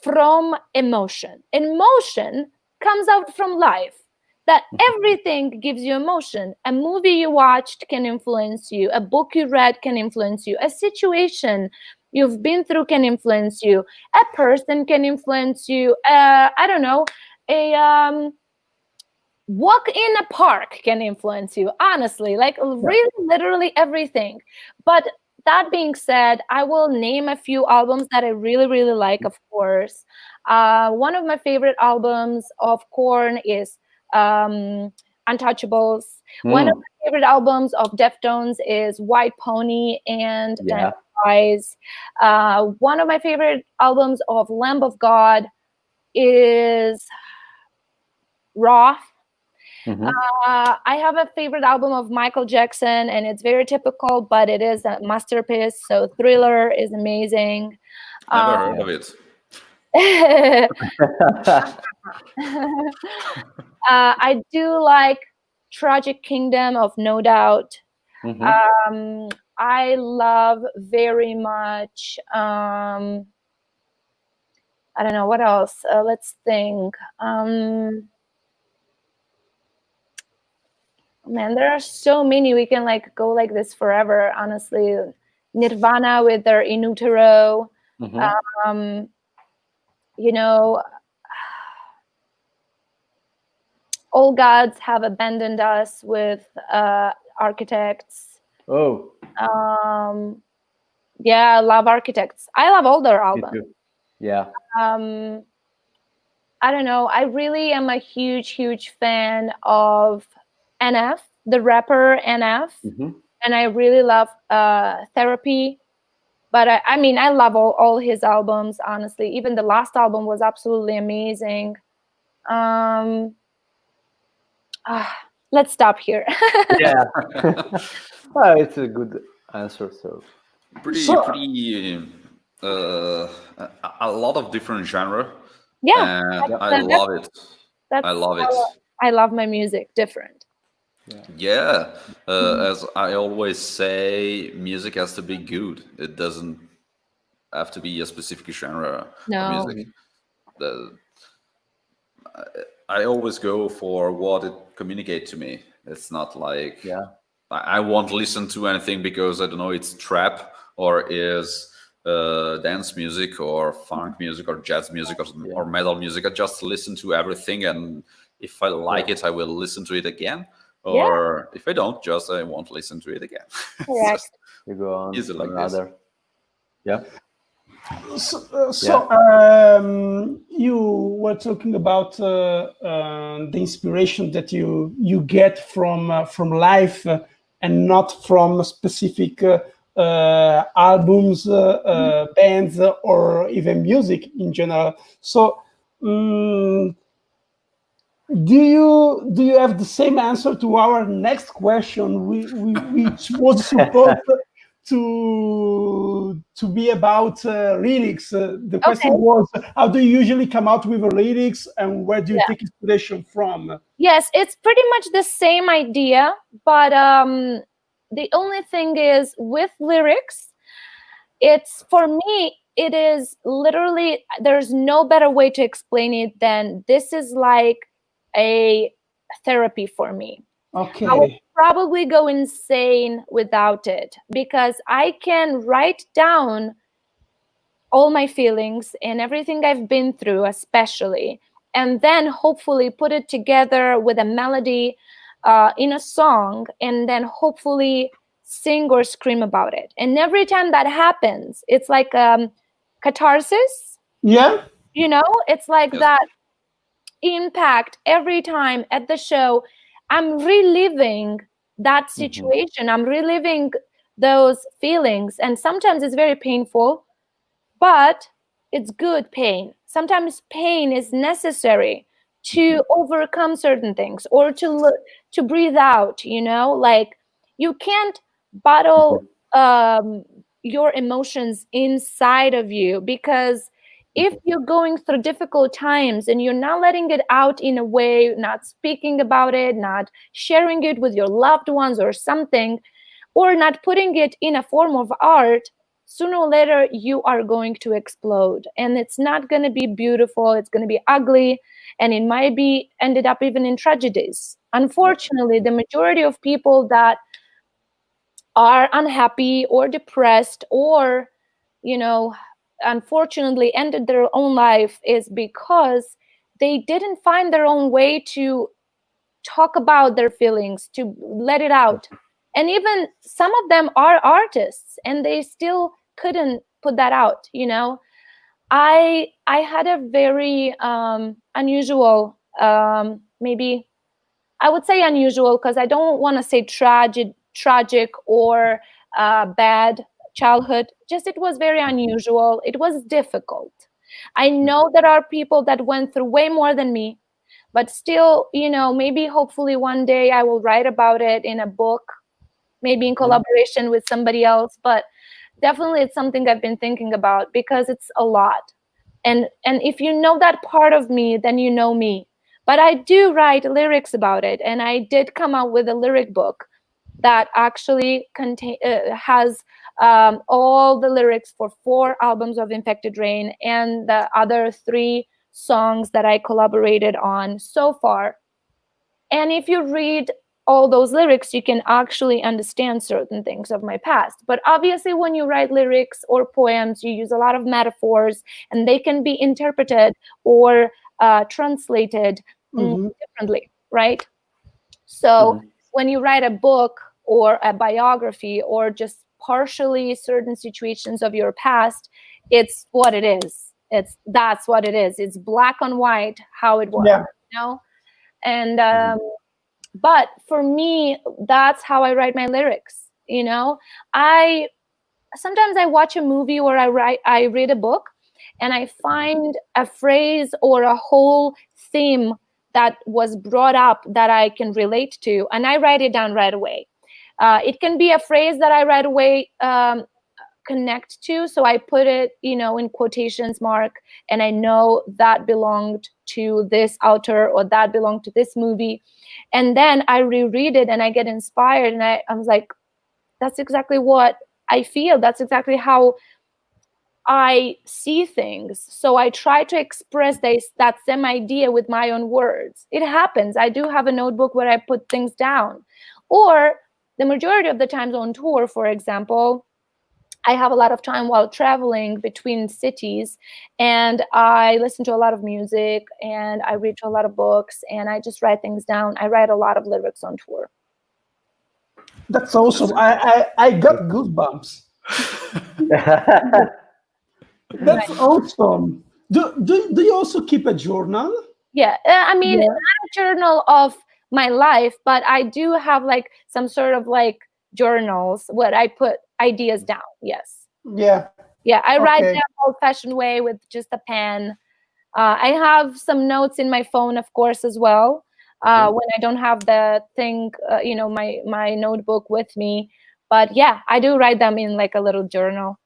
from emotion. Emotion comes out from life. That everything gives you emotion. A movie you watched can influence you. A book you read can influence you. A situation you've been through can influence you. A person can influence you. I don't know. A walk in a park can influence you. Honestly, like really, literally everything. But that being said, I will name a few albums that I really, really like, of course. One of my favorite albums of Korn is Untouchables. One of my favorite albums of Deftones is White Pony and Rise. One of my favorite albums of Lamb of God is Raw. I have a favorite album of Michael Jackson, and it's very typical, but it is a masterpiece. So Thriller is amazing. Never heard of it. I do like Tragic Kingdom of No Doubt. I love very much, I don't know, what else? Let's think. Man, there are so many. We can go like this forever, honestly. Nirvana with their In Utero. All Gods Have Abandoned Us with Architects. Yeah, I love Architects. I love all their albums. Yeah. I don't know. I really am a huge fan of NF, the rapper NF. And I really love Therapy. But I mean, I love all his albums, honestly. Even the last album was absolutely amazing. Let's stop here. Yeah. Well, it's a good answer. So pretty a lot of different genre. Yeah, I love it. I love it. I love my music different. Yeah. As I always say, music has to be good. It doesn't have to be a specific genre of music. I always go for what it communicates to me. It's not like I won't listen to anything because I don't know, it's trap or is dance music or funk music or jazz music or metal music. I just listen to everything, and if I like it, I will listen to it again. Or if I don't, just I won't listen to it again. Correct. You go on Easy to like another. this. Yeah. You were talking about the inspiration that you get from life and not from specific albums, bands, or even music in general. So, do you have the same answer to our next question, which was supposed to be about lyrics? The question was, how do you usually come out with lyrics, and where do you take inspiration from? Yes, it's pretty much the same idea, but the only thing is with lyrics, it's, for me, it is literally, there's no better way to explain it than this is like a therapy for me. Okay. I would probably go insane without it, because I can write down all my feelings and everything I've been through, especially, and then hopefully put it together with a melody in a song, and then hopefully sing or scream about it. And every time that happens, it's like catharsis. Yeah. You know, it's like that impact every time at the show. I'm reliving that situation. I'm reliving those feelings. And sometimes it's very painful, but it's good pain. Sometimes pain is necessary to overcome certain things, or to breathe out, you know, like you can't bottle your emotions inside of you, because if you're going through difficult times and you're not letting it out in a way, not speaking about it, not sharing it with your loved ones or something, or not putting it in a form of art, sooner or later you are going to explode, and it's not going to be beautiful. It's going to be ugly, and it might be ended up even in tragedies. Unfortunately, the majority of people that are unhappy or depressed, or, you know, unfortunately ended their own life, is because they didn't find their own way to talk about their feelings, to let it out. And even some of them are artists, and they still couldn't put that out, you know. I had a very unusual, maybe I would say unusual, because I don't want to say tragic or bad childhood. Just, it was very unusual. It was difficult. I know there are people that went through way more than me, but still, you know, maybe hopefully one day I will write about it in a book, maybe in collaboration with somebody else. But definitely it's something I've been thinking about, because it's a lot. And if you know that part of me, then you know me. But I do write lyrics about it, and I did come out with a lyric book that actually has all the lyrics for 4 albums of Infected Rain and the other 3 songs that I collaborated on so far. And if you read all those lyrics, you can actually understand certain things of my past. But obviously, when you write lyrics or poems, you use a lot of metaphors, and they can be interpreted or translated differently, right? So when you write a book or a biography, or just partially certain situations of your past, it's what it is. That's what it is. It's black on white how it was, you know? And but for me, that's how I write my lyrics, you know? Sometimes I watch a movie, or I read a book, and I find a phrase or a whole theme that was brought up that I can relate to, and I write it down right away. It can be a phrase that I right away connect to, so I put it, you know, in quotations mark, and I know that belonged to this author, or that belonged to this movie. And then I reread it, and I get inspired, and I was like, that's exactly what I feel. That's exactly how I see things. So I try to express that same idea with my own words. It happens. I do have a notebook where I put things down. Or the majority of the times on tour, for example, I have a lot of time while traveling between cities, and I listen to a lot of music, and I read to a lot of books, and I just write things down. I write a lot of lyrics on tour. That's awesome. I got goosebumps. That's awesome. Do you also keep a journal? Yeah, I mean, Yeah. not a journal of my life, but I do have like some sort of like journals where I put ideas down. Yes. Yeah. Yeah, I write Okay. them old-fashioned way with just a pen. I have some notes in my phone, of course, as well. When I don't have the thing, my notebook with me. But yeah, I do write them in like a little journal.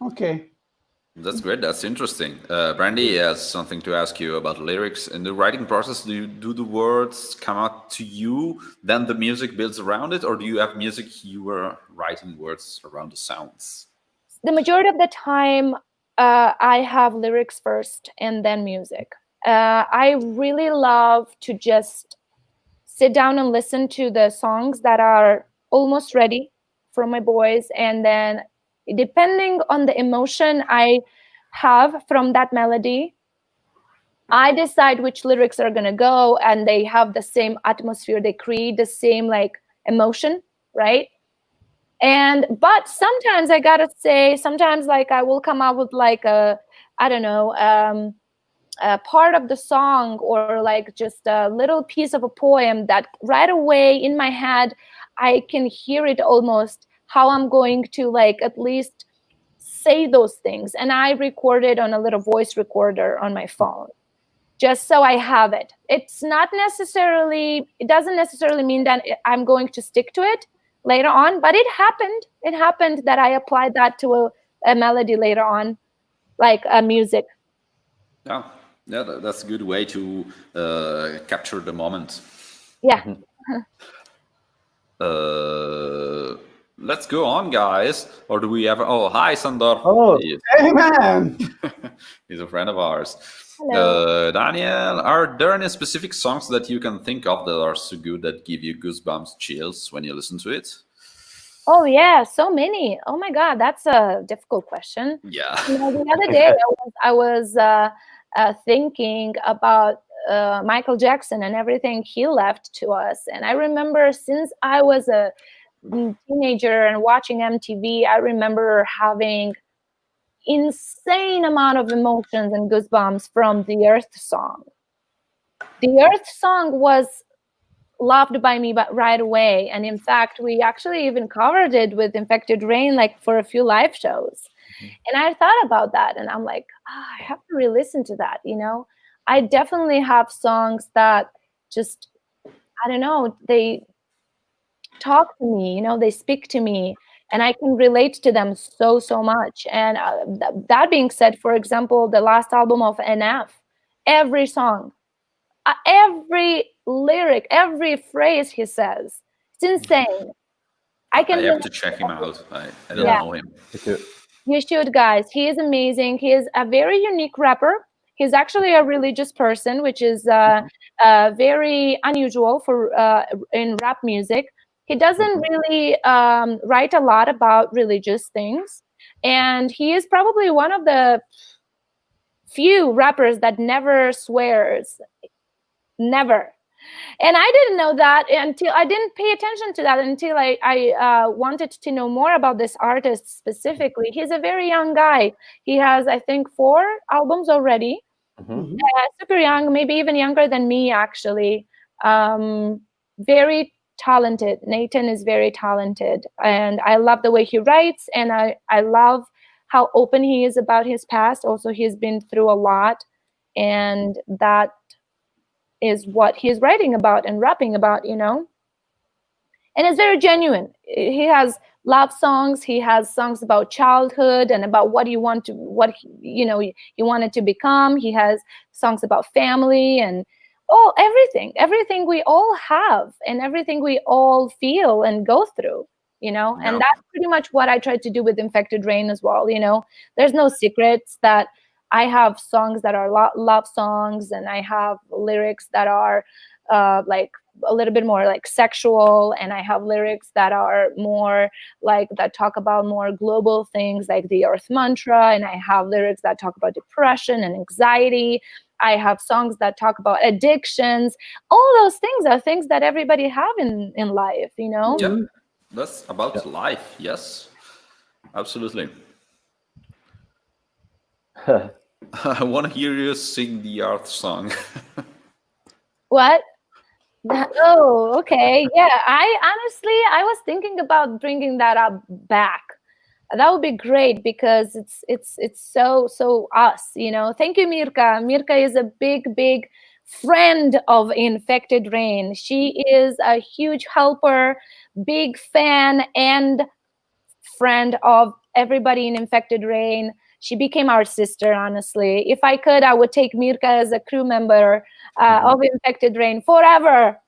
Okay. That's great. That's interesting. Brandy has something to ask you about lyrics. In the writing process, do the words come out to you, then the music builds around it, or do you have music you were writing words around the sounds? The majority of the time, I have lyrics first and then music. I really love to just sit down and listen to the songs that are almost ready from my boys, and then depending on the emotion I have from that melody, I decide which lyrics are going to go, and they have the same atmosphere, they create the same like emotion, right? But sometimes I gotta say, sometimes like I will come up with like I don't know, a part of the song, or like just a little piece of a poem that right away in my head I can hear it almost how I'm going to like at least say those things, and I record it on a little voice recorder on my phone just so I have it. It doesn't necessarily mean that I'm going to stick to it later on, but it happened that I applied that to a melody later on, like a music. Yeah, that's a good way to capture the moment. Yeah. Let's go on, guys. Or do we have? Oh, hi, Sandor. Oh. Hey, man. He's a friend of ours. Hello. Daniel, are there any specific songs that you can think of that are so good that give you goosebumps, chills when you listen to it? Oh yeah, so many. Oh my God, that's a difficult question. Yeah. You know, the other day I was thinking about Michael Jackson and everything he left to us, and I remember since I was a teenager and watching MTV, I remember having insane amount of emotions and goosebumps from the Earth song. The Earth song was loved by me but right away, and in fact we actually even covered it with Infected Rain like for a few live shows. And I thought about that, and I'm like, I have to re-listen to that, you know. I definitely have songs that just, I don't know, they talk to me, you know, they speak to me, and I can relate to them so much. And that being said, for example, the last album of NF, every song, every lyric, every phrase he says, it's insane. I have to check him out. I don't know him. You should, guys. He is amazing. He is a very unique rapper. He's actually a religious person, which is very unusual for in rap music. He doesn't really write a lot about religious things, and he is probably one of the few rappers that never swears. Never. And I didn't know that until I didn't pay attention to that until I wanted to know more about this artist specifically. He's a very young guy. He has, I think, 4 albums already. Super young, maybe even younger than me, actually. Very talented. Nathan is very talented. And I love the way he writes. And I love how open he is about his past. Also, he's been through a lot. And that is what he's writing about and rapping about, you know. And it's very genuine. He has love songs. He has songs about childhood and about what you want to, you wanted to become. He has songs about family and everything we all have and everything we all feel and go through, you know. And that's pretty much what I tried to do with Infected Rain as well, you know. There's no secrets that I have songs that are love songs, and I have lyrics that are like a little bit more like sexual, and I have lyrics that are more like that talk about more global things like the Earth Mantra, and I have lyrics that talk about depression and anxiety. I have songs that talk about addictions. All those things are things that everybody have in life, you know? Yeah, that's about life. Yes, absolutely. I want to hear you sing the Earth song. What? Oh, okay. Yeah, I was thinking about bringing that up back. That would be great because it's so us, you know. Thank you, Mirka. Mirka is a big friend of Infected Rain. She is a huge helper, big fan, and friend of everybody in Infected Rain. She became our sister, honestly. If I could, I would take Mirka as a crew member of Infected Rain forever.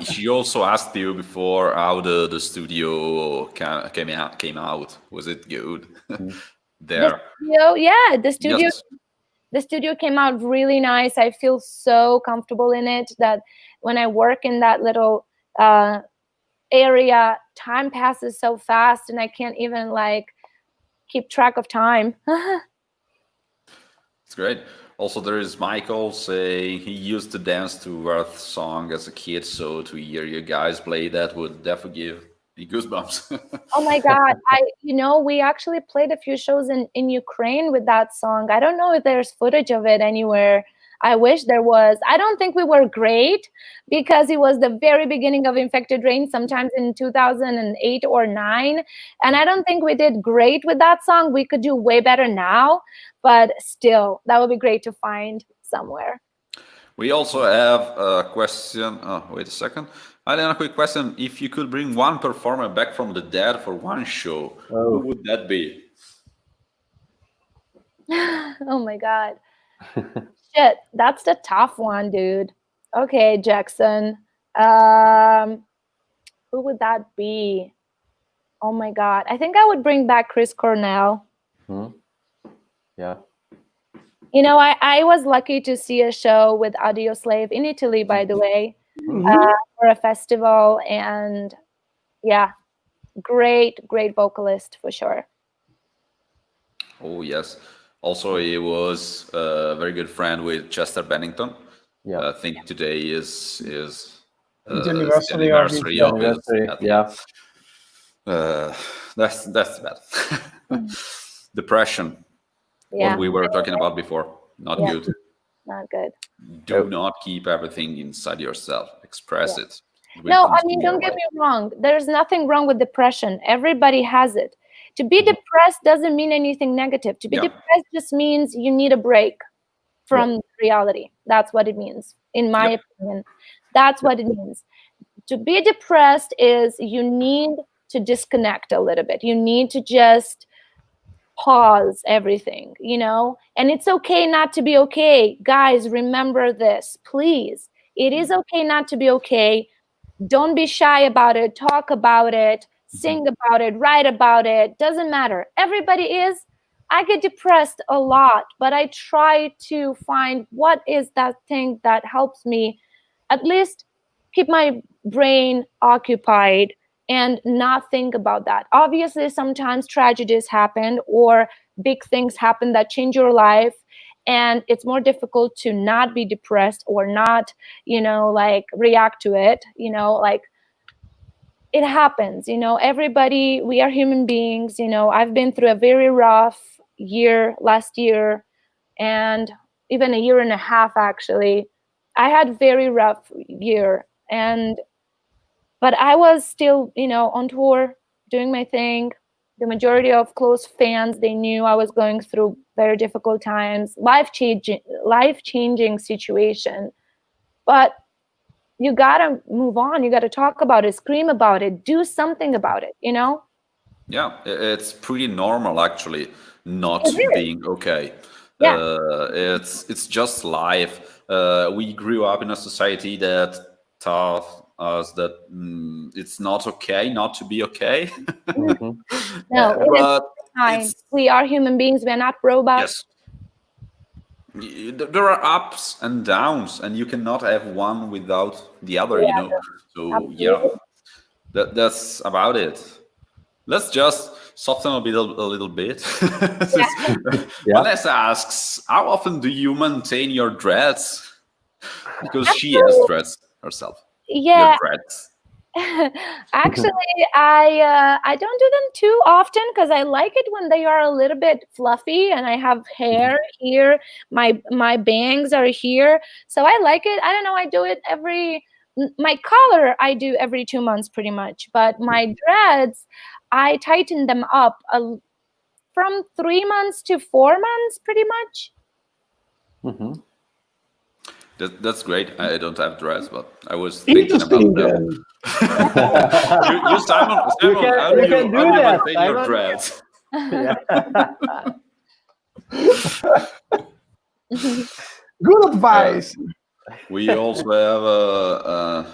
She also asked you before how the studio came out. Was it good? There. The studio came out really nice. I feel so comfortable in it that when I work in that little area, time passes so fast and I can't even like keep track of time. It's great. Also, there is Michael saying he used to dance to Earth song as a kid, so to hear you guys play that would definitely give me goosebumps. Oh my God. We actually played a few shows in Ukraine with that song. I don't know if there's footage of it anywhere. I wish there was. I don't think we were great because it was the very beginning of Infected Rain, sometimes in 2008 or 9. And I don't think we did great with that song. We could do way better now, but still, that would be great to find somewhere. We also have a question. Oh, wait a second. Lena, a quick question. If you could bring one performer back from the dead for one show, who would that be? Oh my God. Shit, that's the tough one, dude. Okay, Jackson. Who would that be? Oh my God. I think I would bring back Chris Cornell. Yeah. You know, I was lucky to see a show with Audio Slave in Italy, by the way, for a festival. And yeah, great vocalist for sure. Oh, yes. Also, he was a very good friend with Chester Bennington. Yeah. I think today is the anniversary of his anniversary. Yeah. That's bad. Depression. Yeah. What we were talking about before. Not good. Not good. Do not keep everything inside yourself. Express it. No, I mean, don't get me wrong. There's nothing wrong with depression. Everybody has it. To be depressed doesn't mean anything negative. To be depressed just means you need a break from reality. That's what it means, in my opinion. That's what it means. To be depressed is you need to disconnect a little bit. You need to just pause everything, you know? And it's okay not to be okay. Guys, remember this, please. It is okay not to be okay. Don't be shy about it. Talk about it. Sing about it. Write about it. Doesn't matter. Everybody is. I get depressed a lot, but I try to find what is that thing that helps me at least keep my brain occupied and not think about that. Obviously, sometimes tragedies happen or big things happen that change your life. And it's more difficult to not be depressed or not, react to it, it happens, everybody, we are human beings, I've been through a very rough year last year and even a year and a half, actually. I had very rough year but I was still, on tour, doing my thing. The majority of close fans, they knew I was going through very difficult times, life-changing situation. But you gotta move on. You gotta talk about it, scream about it, do something about it, Yeah, it's pretty normal, actually, not being okay. Yeah. It's just life. We grew up in a society that taught us that it's not okay not to be okay. No, but we are human beings. We're not robots. Yes. there are ups and downs, and you cannot have one without the other. You know. So yeah, that's about it. Let's just soften a little bit. Vanessa asks, "How often do you maintain your dreads?" Because she has dreads herself. Yeah. Your dreads. Actually, I don't do them too often because I like it when they are a little bit fluffy and I have hair here. My bangs are here, so I like it. I don't know. I do it my color I do every 2 months pretty much, but my dreads I tighten them up from 3 months to 4 months pretty much. That's great. I don't have dreads, but I was thinking about them. you Simon, how do you maintain your dreads? Good advice. We also have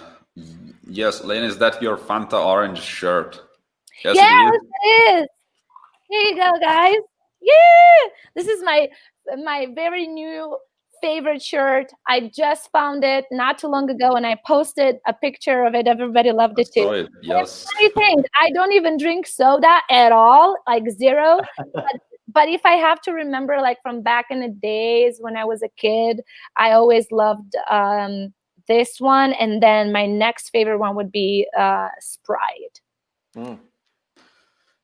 yes, Lena, is that your Fanta orange shirt? Yes, it is. Here you go, guys. Yeah, this is my very new favorite shirt. I just found it not too long ago, and I posted a picture of it. Everybody loved it too. Yes. Funny thing, I don't even drink soda at all, like zero. But if I have to remember, like from back in the days when I was a kid, I always loved this one, and then my next favorite one would be Sprite.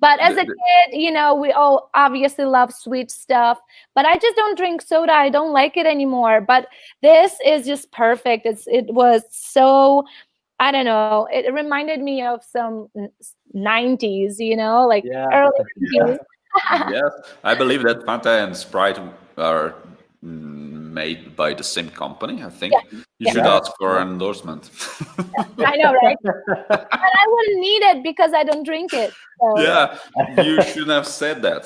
But as a kid, you know, we all obviously love sweet stuff, but I just don't drink soda. I don't like it anymore. But this is just perfect. It was so, I don't know, it reminded me of some 90s, you know, like early 90s. Yes, I believe that Fanta and Sprite are made by the same company. I think you should ask for an endorsement. I know, right? But I wouldn't need it because I don't drink it. So. Yeah, you shouldn't have said that.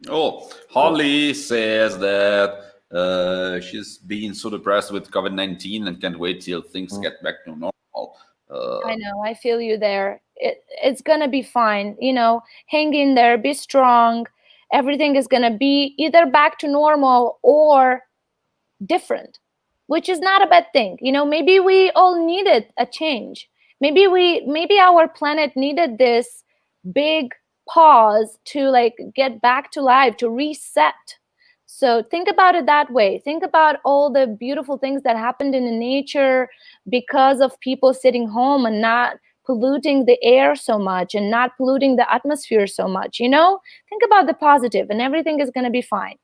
Oh, Holly says that she's been so depressed with COVID-19 and can't wait till things get back to normal. I know, I feel you there. It's gonna be fine, you know, hang in there, be strong. Everything is gonna be either back to normal or different, which is not a bad thing. You know, maybe we all needed a change. Maybe our planet needed this big pause to like get back to life, to reset. So think about it that way. Think about all the beautiful things that happened in the nature because of people sitting home and not polluting the air so much and not polluting the atmosphere so much. You know, think about the positive and everything is going to be fine.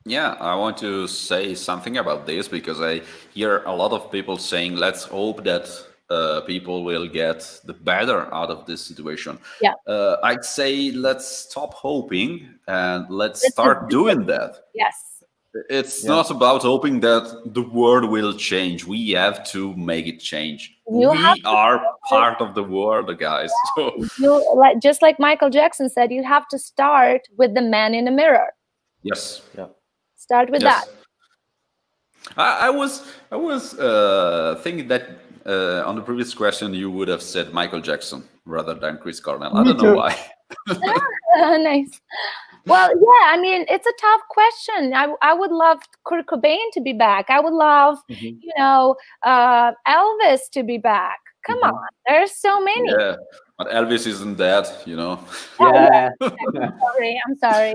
Yeah, I want to say something about this because I hear a lot of people saying, let's hope that people will get the better out of this situation. Yeah. I'd say let's stop hoping and let's start doing that. Yes. It's not about hoping that the world will change. We have to make it change. We are part of the world, guys. So, just like Michael Jackson said, you have to start with the man in the mirror. Yes. Yeah. Start with that. I was thinking that on the previous question you would have said Michael Jackson rather than Chris Cornell. I don't know why. Nice. Well, yeah, I mean, it's a tough question. I would love Kurt Cobain to be back. I would love, you know, Elvis to be back. Come on, there's so many. Yeah, but Elvis isn't dead, you know. Yeah. I'm sorry.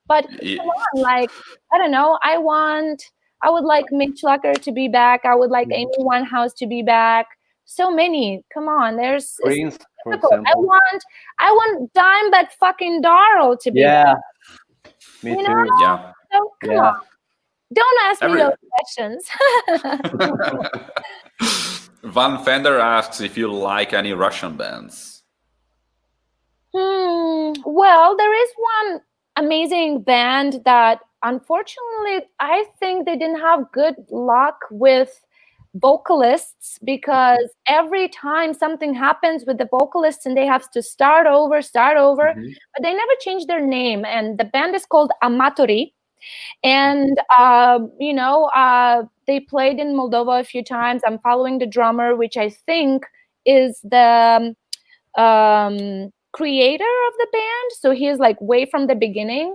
But come on, like, I don't know. I would like Mitch Lucker to be back. I would like Amy Winehouse to be back. So many. Come on, there's Prince, for example. I want Dimebag fucking Darrell to be back. Me you too. know? Yeah. So come on. Don't ask me those questions. Van Fender asks if you like any Russian bands. Well, there is one amazing band that unfortunately I think they didn't have good luck with vocalists, because every time something happens with the vocalists and they have to start over, but they never changed their name, and the band is called Amatori. And you know, they played in Moldova a few times. I'm following the drummer, which I think is the creator of the band, so he is like way from the beginning.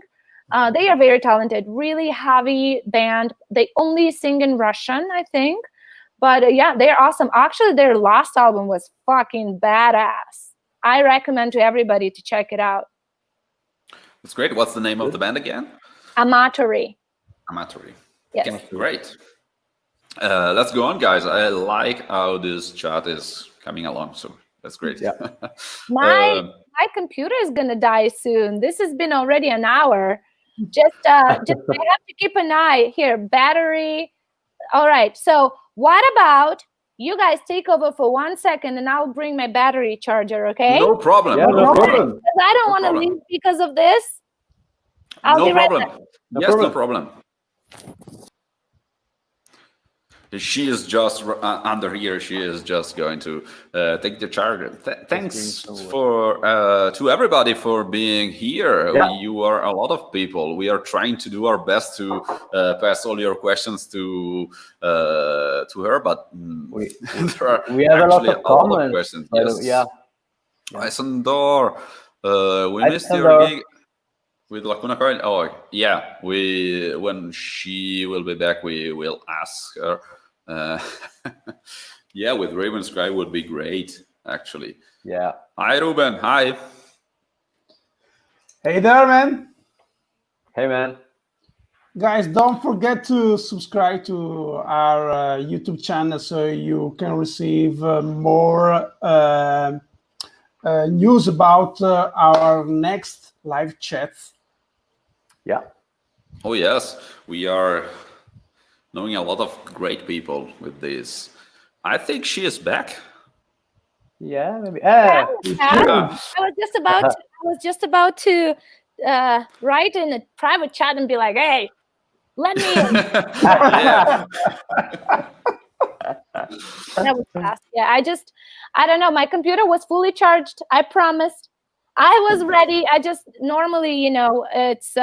They are very talented, really heavy band. They only sing in Russian, I think. But yeah, they're awesome. Actually, their last album was fucking badass. I recommend to everybody to check it out. That's great. What's the name of the band again? Amatori. Amatori. Yes. Okay, great. Let's go on, guys. I like how this chat is coming along, so that's great. Yeah. My computer is gonna die soon. This has been already an hour. Just I have to keep an eye here. Battery. All right. So what about you guys take over for 1 second, and I'll bring my battery charger. Okay? No problem. Yeah, no problem. Because I don't want to leave because of this. I'll be right back. Yes, no problem. She is just under here. She is just going to take the charger. Thanks for to everybody for being here. Yeah. You are a lot of people. We are trying to do our best to pass all your questions to her, but there are we have actually a lot of questions. Yes. Yeah. Isandor, we missed your gig with Lacuna Coil. Oh yeah, when she will be back, we will ask her. Yeah, with Ravenscry would be great, actually. Yeah. Hi, Ruben. Hi. Hey there, man. Hey, man. Guys, don't forget to subscribe to our YouTube channel so you can receive more news about our next live chats. Yeah. Oh, yes. We are knowing a lot of great people with this. I think she is back. Yeah, maybe. Yeah. I was just about to write in a private chat and be like, "Hey, let me in." That was fast. Yeah, I don't know. My computer was fully charged. I promised. I was ready. I just normally, it's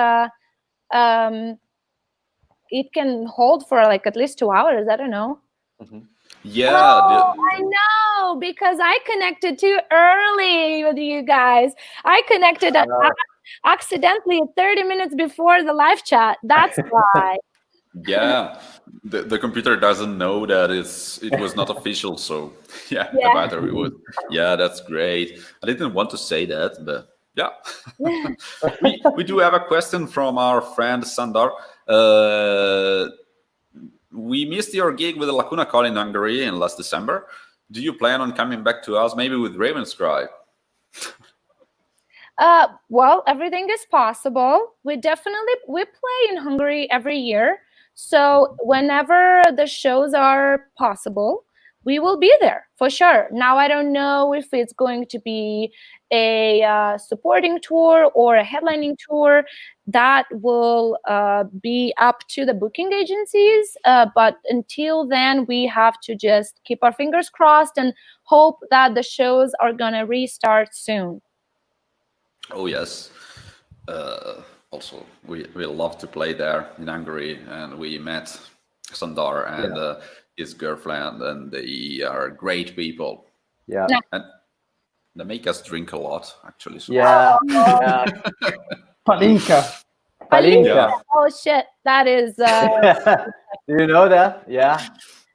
it can hold for like at least 2 hours. I don't know. Mm-hmm. Yeah. Oh, I know, because I connected too early with you guys. I connected accidentally 30 minutes before the live chat. That's why. Yeah, the computer doesn't know that it was not official, so yeah, the battery would. Yeah, that's great. I didn't want to say that, but yeah. we do have a question from our friend Sandar. We missed your gig with the Lacuna Coil in Hungary in last December. Do you plan on coming back to us, maybe with Ravenscry? Well, everything is possible. We play in Hungary every year. So whenever the shows are possible, we will be there for sure. Now, I don't know if it's going to be a supporting tour or a headlining tour. That will be up to the booking agencies. But until then, we have to just keep our fingers crossed and hope that the shows are going to restart soon. Oh, yes. Also, we love to play there in Hungary, and we met Sandar and his girlfriend, and they are great people. Yeah. And they make us drink a lot, actually. So. Yeah. Palinka. Yeah. Oh shit, that is. Do you know that? Yeah.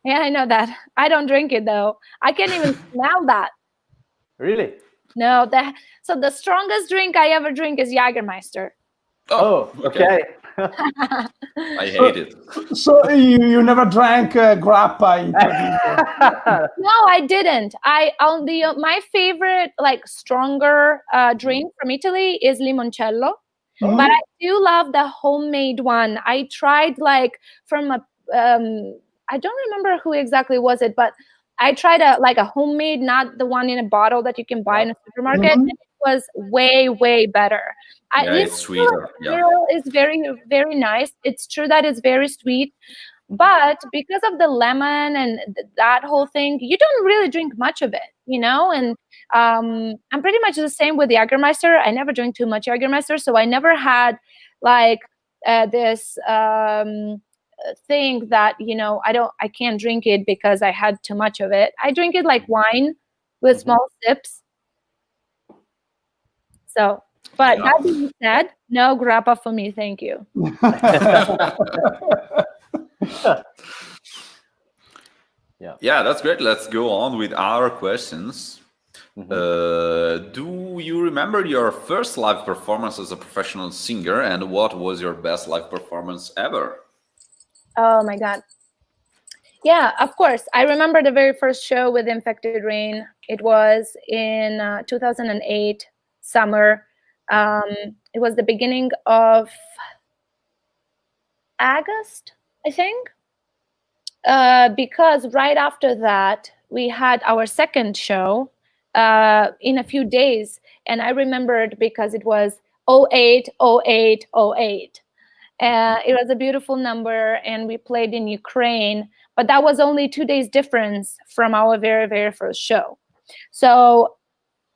Yeah, I know that. I don't drink it though. I can't even smell that. Really? No, so the strongest drink I ever drink is Jägermeister. Oh, okay. I hate it. So you never drank grappa in Treviso? No, I didn't. My favorite like stronger drink from Italy is limoncello. Mm-hmm. But I do love the homemade one. I tried like from a I don't remember who exactly was it, but I tried a homemade, not the one in a bottle that you can buy in a supermarket. Mm-hmm. And it was way better. It's sweeter. Yeah. It's very, very nice. It's true that it's very sweet, but because of the lemon and that whole thing, you don't really drink much of it, And I'm pretty much the same with the Jägermeister. I never drink too much Jägermeister, so I never had like this thing that I can't drink it because I had too much of it. I drink it like wine with small sips. So, but Yeah. that being said, no grappa for me, thank you. Yeah, that's great. Let's go on with our questions. Do you remember your first live performance as a professional singer, and what was your best live performance ever? Oh my God. Yeah, of course. I remember the very first show with Infected Rain. It was in 2008 summer. It was the beginning of August, I think, because right after that we had our second show in a few days, and I remembered because it was 08, 08, 08. It was a beautiful number, and we played in Ukraine, but that was only 2 days difference from our very, very first show. So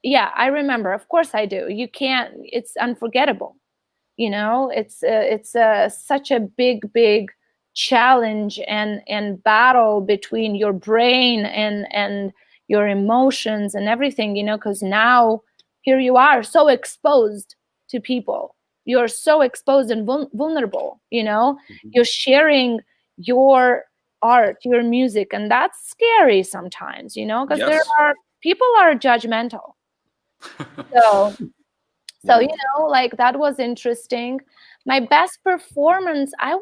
yeah, I remember. Of course I do. You can't, it's unforgettable. You know, it's such a big challenge and battle between your brain and your emotions and everything, you know, because now here you are so exposed to people. You're so exposed and vulnerable, you know. You're sharing your art, your music, and that's scary sometimes, you know, because Yes. there are people are judgmental. So you know, like that was interesting. My best performance, I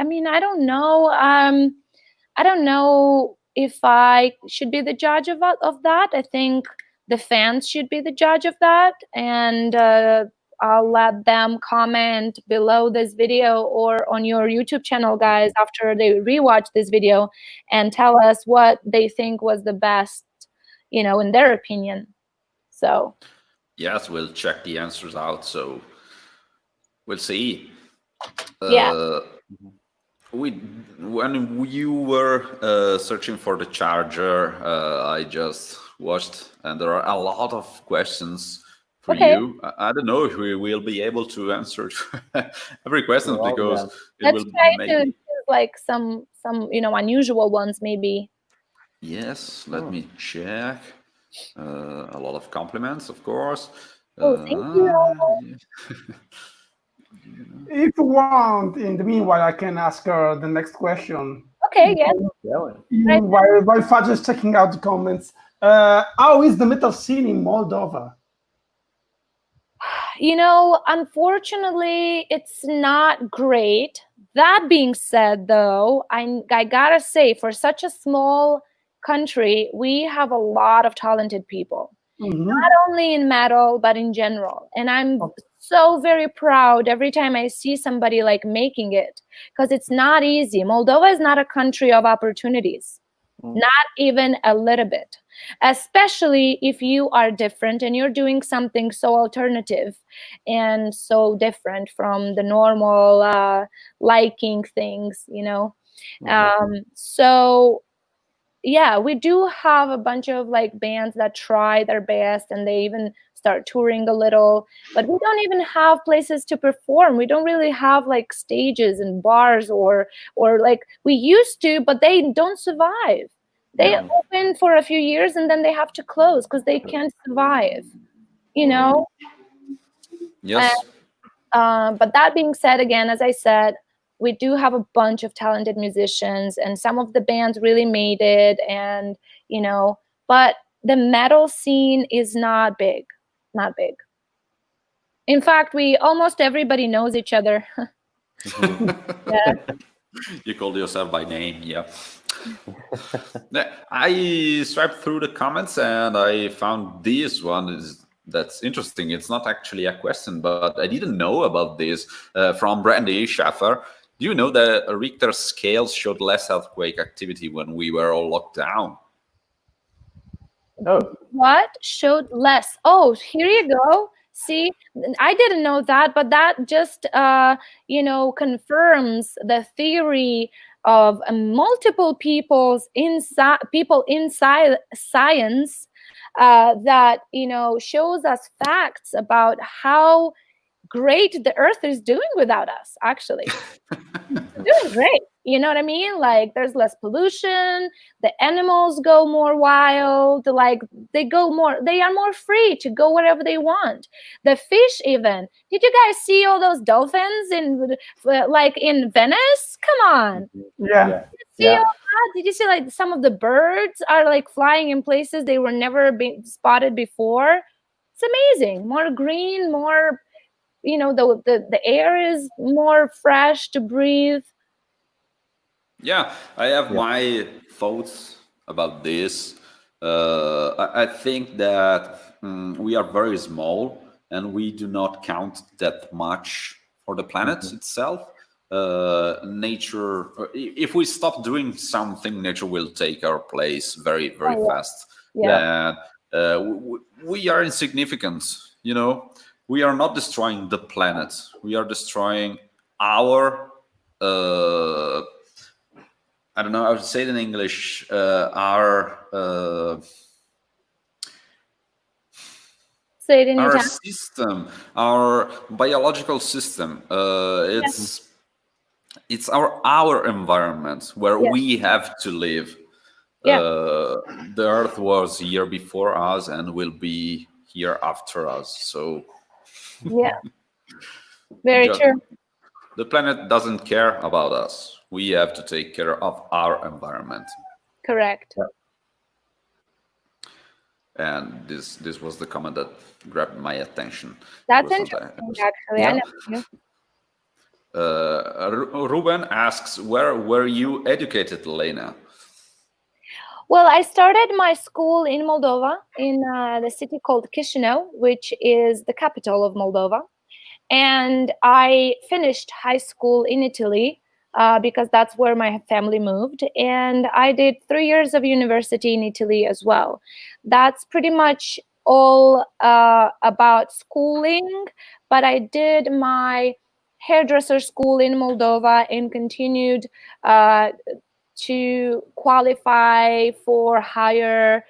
mean, I don't know. I don't know if I should be the judge of that. I think the fans should be the judge of that, and I'll let them comment below this video or on your YouTube channel, guys, after they rewatch this video, and tell us what they think was the best, you know, in their opinion. So. Yes, we'll check the answers out. So we'll see. Yeah. When you were searching for the charger, I just watched, and there are a lot of questions for you. I don't know if we will be able to answer every question because it let's will try make to choose like some you know, unusual ones maybe. Yes, let me check. A lot of compliments, of course. Oh, thank you. If you want, in the meanwhile, I can ask her the next question. Okay, yeah. While Fadja is checking out the comments, how is the metal scene in Moldova? You know, unfortunately, it's not great. That being said, though, I gotta say, for such a small country, we have a lot of talented people. Not only in metal, but in general. And I'm so very proud every time I see somebody like making it, because it's not easy. Moldova is not a country of opportunities, not even a little bit, especially if you are different and you're doing something so alternative and so different from the normal liking things, you know. So yeah, we do have a bunch of like bands that try their best and they even start touring a little, but we don't even have places to perform. We don't really have like stages and bars or like we used to, but they don't survive. They open for a few years and then they have to close because they can't survive, you know. Yes. But that being said, again, as I said, we do have a bunch of talented musicians and some of the bands really made it, and you know, but the metal scene is not big. In fact, we almost everybody knows each other. Yeah. You called yourself by name, yeah. I swiped through the comments and I found this one that's interesting. It's not actually a question, but I didn't know about this from Brandy Schaffer. Do you know that Richter scale showed less earthquake activity when we were all locked down? What showed less? Oh, here you go. See, I didn't know that, but that just you know, confirms the theory of multiple people inside science that, you know, shows us facts about how great the Earth is doing without us. Actually, it's doing great. You know what I mean? Like there's less pollution, the animals go more wild, like they are more free to go wherever they want. The fish even. Did you guys see all those dolphins in like in Venice? Come on. Yeah. See all that? Did you see like some of the birds are like flying in places they were never been spotted before? It's amazing. More green, more, you know, the air is more fresh to breathe. Yeah, I have my thoughts about this. I think that we are very small and we do not count that much for the planet itself. Nature, if we stop doing something, nature will take our place very, very fast. Yeah. And we are insignificant, you know. We are not destroying the planet. We are destroying our I don't know how to say it in English. Say it in Our Italian. system, our biological system. It's our environment where we have to live. The Earth was here before us and will be here after us. So yeah, very true. The planet doesn't care about us. We have to take care of our environment. Correct. And this was the comment that grabbed my attention. That's interesting, actually. I never knew. Ruben asks, where were you educated, Lena? Well, I started my school in Moldova, in the city called Chisinau, which is the capital of Moldova. And I finished high school in Italy because that's where my family moved. And I did 3 years of university in Italy as well. That's pretty much all about schooling. But I did my hairdresser school in Moldova and continued to qualify for higher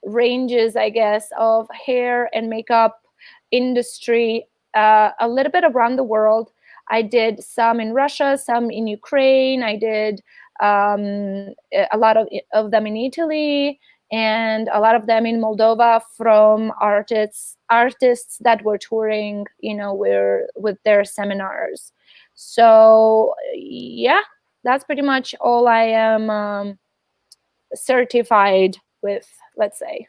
ranges, I guess, of hair and makeup industry a little bit around the world. I did some in Russia, some in Ukraine. I did a lot of them in Italy, and a lot of them in Moldova from artists that were touring, you know, with their seminars. So yeah, that's pretty much all I am certified with, let's say.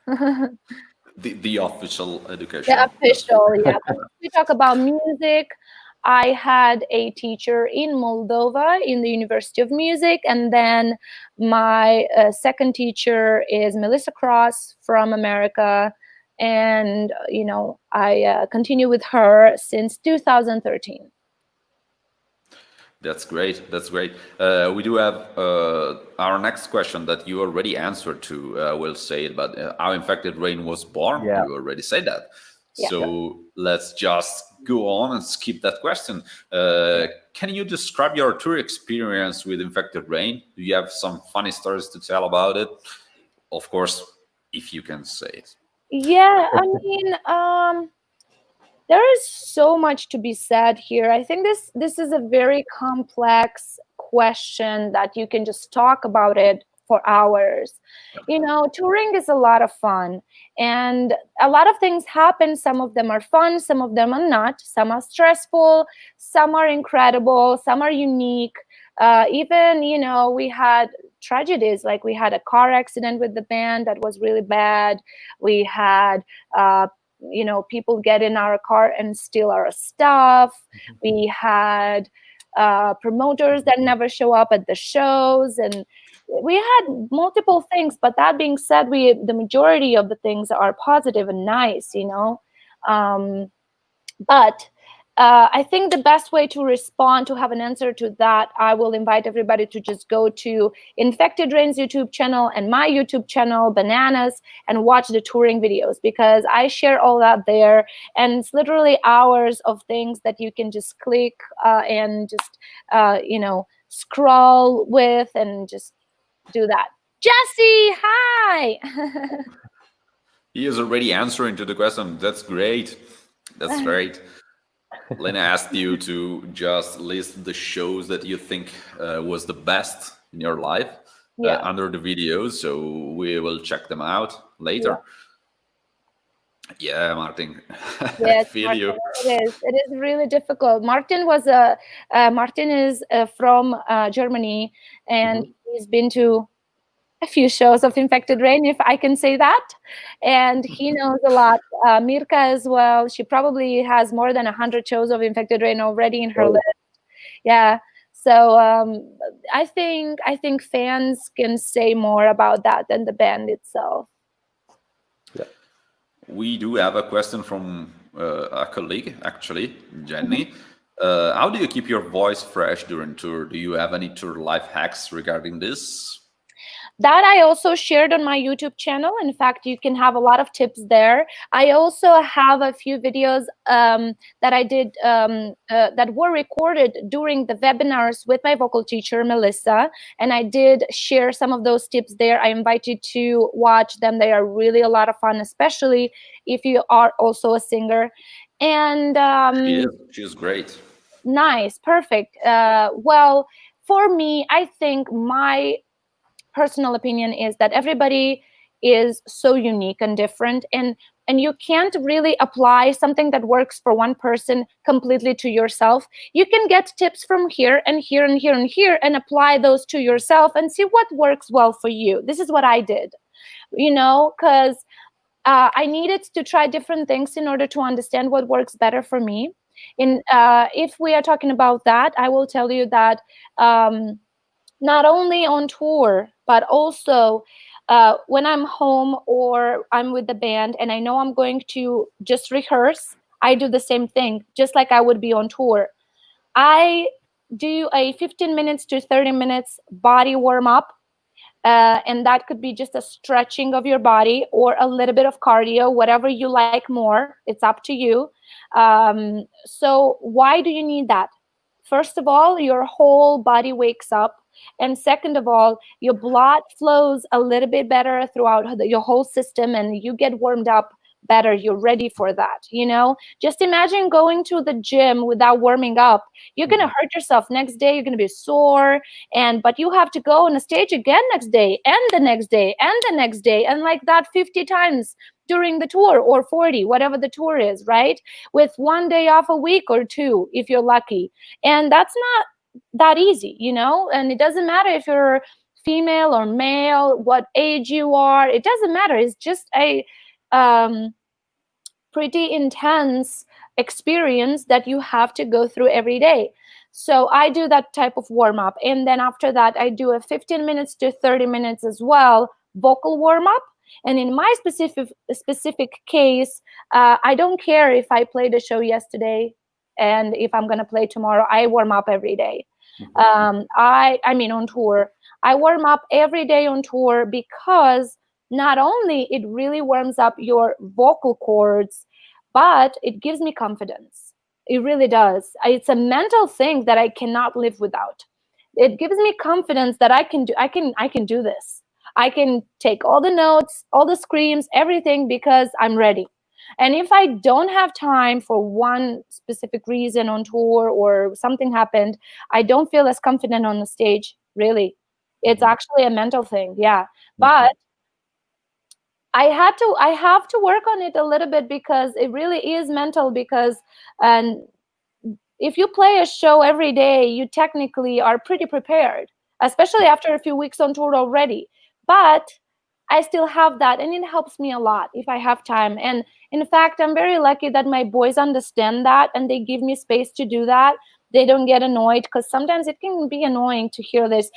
The official education. The official, yeah. But if we talk about music, I had a teacher in Moldova in the University of Music, and then my second teacher is Melissa Cross from America, and you know, I continue with her since 2013. That's great. That's great. We do have our next question that you already answered to. We'll say it, but how Infected Rain was born. Yeah. You already said that. Yeah. So let's just go on and skip that question. Can you describe your tour experience with Infected Rain? Do you have some funny stories to tell about it? Of course, if you can say it. Yeah, I mean, there is so much to be said here. I think this is a very complex question that you can just talk about it for hours. You know, touring is a lot of fun, and a lot of things happen. Some of them are fun, some of them are not. Some are stressful, some are incredible, some are unique. Even, you know, we had tragedies, like we had a car accident with the band that was really bad. We had you know, people get in our car and steal our stuff. We had promoters that never show up at the shows, and we had multiple things. But that being said, the majority of the things are positive and nice, you know. But I think the best way to respond, to have an answer to that, I will invite everybody to just go to Infected Rain's YouTube channel and my YouTube channel, Bananas, and watch the touring videos, because I share all that there. And it's literally hours of things that you can just click and just, you know, scroll with and just do that. Jesse, hi! He is already answering to the question. That's great. That's great. Lena asked you to just list the shows that you think was the best in your life under the videos, so we will check them out later. Yeah, Martin, I feel Martin, you. It is really difficult. Martin is from Germany, and he's been to a few shows of Infected Rain, if I can say that, and he knows a lot. Mirka as well. She probably has more than 100 shows of Infected Rain already in her list. Yeah. So I think fans can say more about that than the band itself. We do have a question from a colleague, actually, Jenny. How do you keep your voice fresh during tour? Do you have any tour life hacks regarding this? That I also shared on my YouTube channel. In fact, you can have a lot of tips there. I also have a few videos that I did that were recorded during the webinars with my vocal teacher, Melissa, and I did share some of those tips there. I invite you to watch them. They are really a lot of fun, especially if you are also a singer. And she is great. Nice, perfect. Well, for me, I think my personal opinion is that everybody is so unique and different, and you can't really apply something that works for one person completely to yourself. You can get tips from here and here and here and here and apply those to yourself and see what works well for you. This is what I did, because I needed to try different things in order to understand what works better for me. If we are talking about that, I will tell you that not only on tour, but also when I'm home or I'm with the band and I know I'm going to just rehearse, I do the same thing, just like I would be on tour. I do a 15 minutes to 30 minutes body warm-up, and that could be just a stretching of your body or a little bit of cardio, whatever you like more. It's up to you. So why do you need that? First of all, your whole body wakes up. And second of all, your blood flows a little bit better throughout your whole system, and you get warmed up better. You're ready for that. Just imagine going to the gym without warming up. You're going to hurt yourself next day. You're going to be sore, but you have to go on a stage again next day and the next day and the next day, and like that 50 times during the tour, or 40, whatever the tour is, right? With one day off a week or two, if you're lucky. And that's not that easy, and it doesn't matter if you're female or male, what age you are, it doesn't matter. It's just a pretty intense experience that you have to go through every day. So I do that type of warm-up, and then after that I do a 15 minutes to 30 minutes as well vocal warm-up. And in my specific case, I don't care if I played a show yesterday and if I'm going to play tomorrow. I warm up every day. I mean on tour, I warm up every day on tour, because not only it really warms up your vocal cords, but it gives me confidence. It really does. It's a mental thing that I cannot live without. It gives me confidence that I can do this. I can take all the notes, all the screams, everything, because I'm ready. And if I don't have time for one specific reason on tour or something happened, I don't feel as confident on the stage, really. It's actually a mental thing, yeah. But I have to work on it a little bit, because it really is mental, because if you play a show every day, you technically are pretty prepared, especially after a few weeks on tour already. But I still have that, and it helps me a lot if I have time. And in fact, I'm very lucky that my boys understand that, and they give me space to do that. They don't get annoyed, because sometimes it can be annoying to hear this,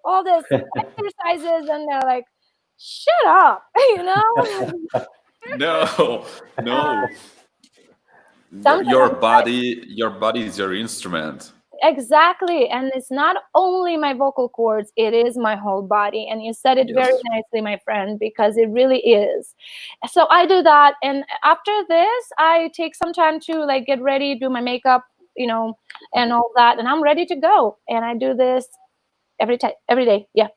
all this exercises, and they're like, shut up, No. Your body is your instrument. Exactly. And it's not only my vocal cords, it is my whole body. And you said it very nicely, my friend, because it really is. So I do that. And after this, I take some time to get ready, do my makeup, and all that. And I'm ready to go. And I do this every day. Yeah.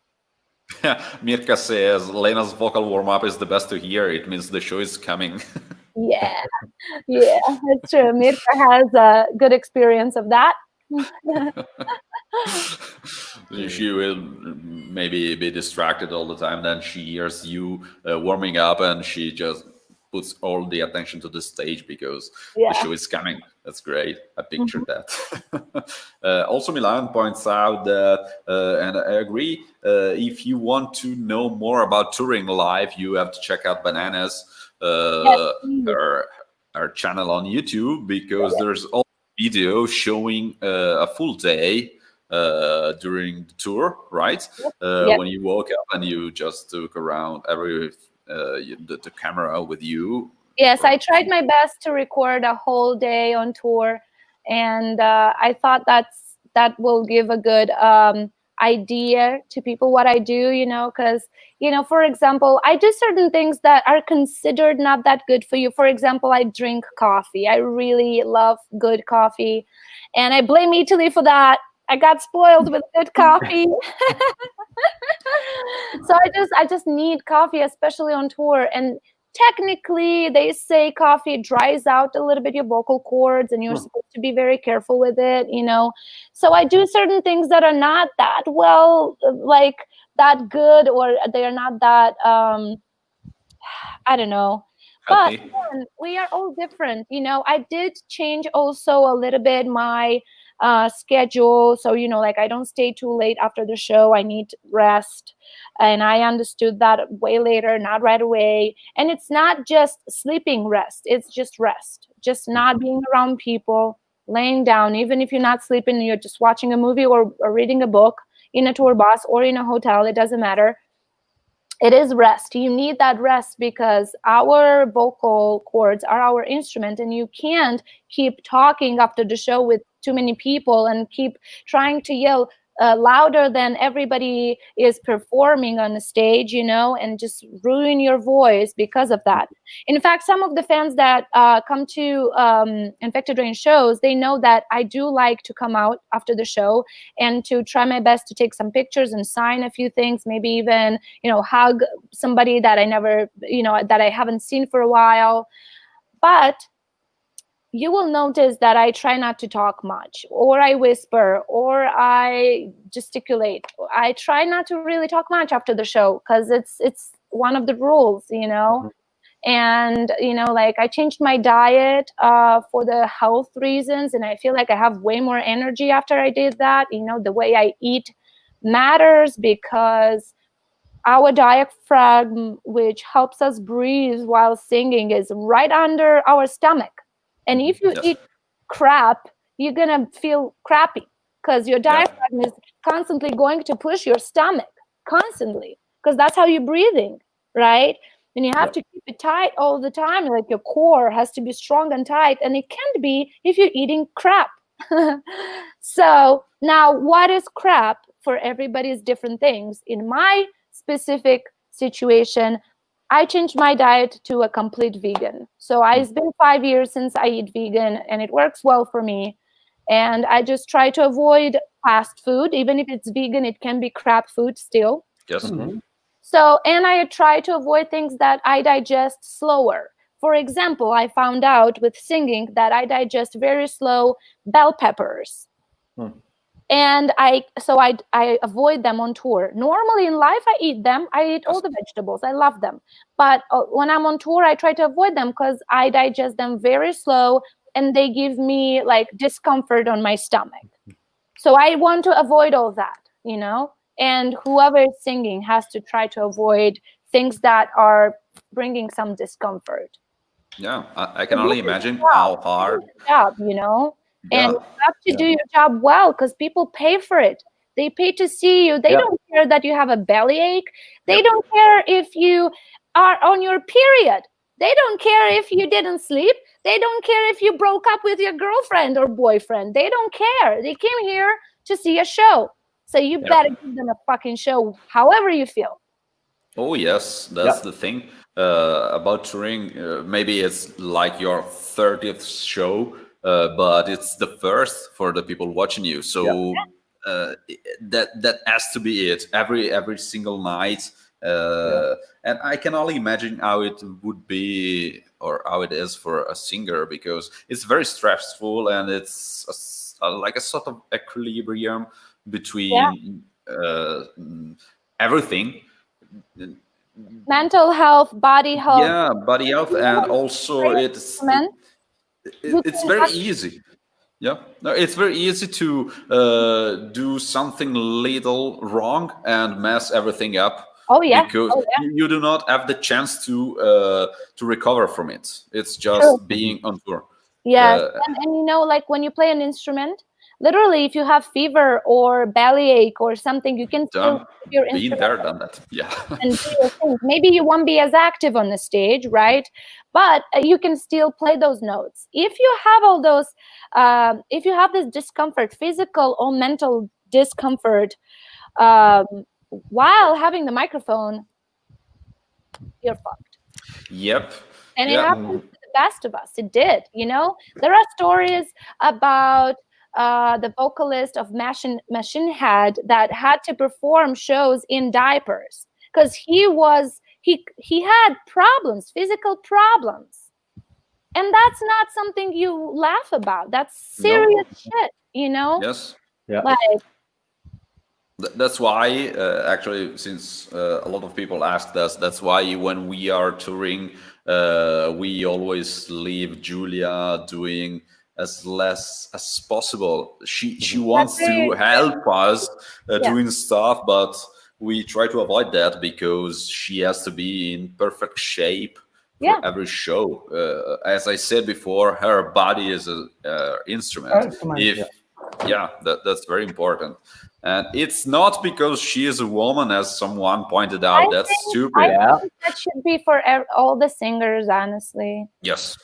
Mirka says Lena's vocal warm-up is the best to hear. It means the show is coming. Yeah, yeah, that's true. Mirka has a good experience of that. She will maybe be distracted all the time. Then she hears you warming up, and she just puts all the attention to the stage because the Yeah. show is coming. That's great. I pictured that. Also, Milan points out that, and I agree, if you want to know more about touring live, you have to check out Bananas, Yes, please. her channel on YouTube, because there's all video showing a full day during the tour, right? Yep. When you woke up and you just took around the camera with you. Yes, I tried my best to record a whole day on tour, and I thought that will give a good idea to people what I do, because, for example, I do certain things that are considered not that good for you. For example, I drink coffee. I really love good coffee, and I blame Italy for that. I got spoiled with good coffee. So I just need coffee, especially on tour. And technically, they say coffee dries out a little bit your vocal cords, and you're supposed to be very careful with it, So I do certain things that are not that well, like that good, or they are not that, I don't know. But Healthy. again, we are all different. I did change also a little bit my schedule. So, like I don't stay too late after the show. I need rest. And I understood that way later, not right away. And it's not just sleeping rest. It's just rest. Just not being around people, laying down. Even if you're not sleeping, you're just watching a movie or reading a book in a tour bus or in a hotel. It doesn't matter. It is rest. You need that rest because our vocal cords are our instrument, and you can't keep talking after the show with too many people and keep trying to yell louder than everybody is performing on the stage, and just ruin your voice because of that. In fact, some of the fans that come to Infected Rain shows, they know that I do like to come out after the show and to try my best to take some pictures and sign a few things, maybe even, hug somebody that I never, that I haven't seen for a while. But you will notice that I try not to talk much, or I whisper, or I gesticulate. I try not to really talk much after the show because it's one of the rules, And, like I changed my diet for the health reasons, and I feel like I have way more energy after I did that. The way I eat matters because our diaphragm, which helps us breathe while singing, is right under our stomach. And if you eat crap, you're going to feel crappy because your diaphragm is constantly going to push your stomach, constantly, because that's how you're breathing, right? And you have to keep it tight all the time. Like your core has to be strong and tight, and it can't be if you're eating crap. So now, what is crap for everybody's different things? In my specific situation, I changed my diet to a complete vegan. So it's been 5 years since I eat vegan, and it works well for me. And I just try to avoid fast food. Even if it's vegan, it can be crap food still. Yes. So, and I try to avoid things that I digest slower. For example, I found out with singing that I digest very slow bell peppers. And I avoid them on tour. Normally in life, I eat them. I eat all the vegetables. I love them. But when I'm on tour, I try to avoid them because I digest them very slow, and they give me like discomfort on my stomach. So I want to avoid all that, and whoever is singing has to try to avoid things that are bringing some discomfort. Yeah, I can only imagine how hard. Job, and you have to do your job well because people pay for it. They pay to see you. They don't care that you have a bellyache. They don't care if you are on your period. They don't care if you didn't sleep. They don't care if you broke up with your girlfriend or boyfriend. They don't care. They came here to see a show. So you better give them a fucking show however you feel. Oh, yes, that's the thing about touring. Maybe it's like your 30th show, but it's the first for the people watching you. So that has to be it. Every single night And I can only imagine how it would be or how it is for a singer, because it's very stressful and it's like a sort of equilibrium between everything. Mental health, body health. Yeah, body health, and also it's very easy. Yeah, no, it's very easy to do something little wrong and mess everything up. Oh yeah, because you do not have the chance to recover from it. It's just True. being on tour. Yes, and you know, like when you play an instrument, literally, if you have fever or bellyache or something, you can still keep your been instrument there, done that. Yeah. and do your things. Maybe you won't be as active on the stage, right? But you can still play those notes. If you have all those, if you have this discomfort, physical or mental discomfort, while having the microphone, you're fucked. Yep. And it happens to the best of us. It did, you know? There are stories about the vocalist of Machine Head that had to perform shows in diapers because he had problems, physical problems. And that's not something you laugh about. That's serious shit, you know? Yes. Yeah. Like, that's why, actually, since a lot of people asked us, that's why when we are touring, we always leave Julia doing as less as possible. She wants to help us doing stuff, but we try to avoid that because she has to be in perfect shape for every show. As I said before, her body is an instrument. That's very important. And it's not because she is a woman, as someone pointed out. That's stupid. I think that should be for all the singers, honestly. Yes.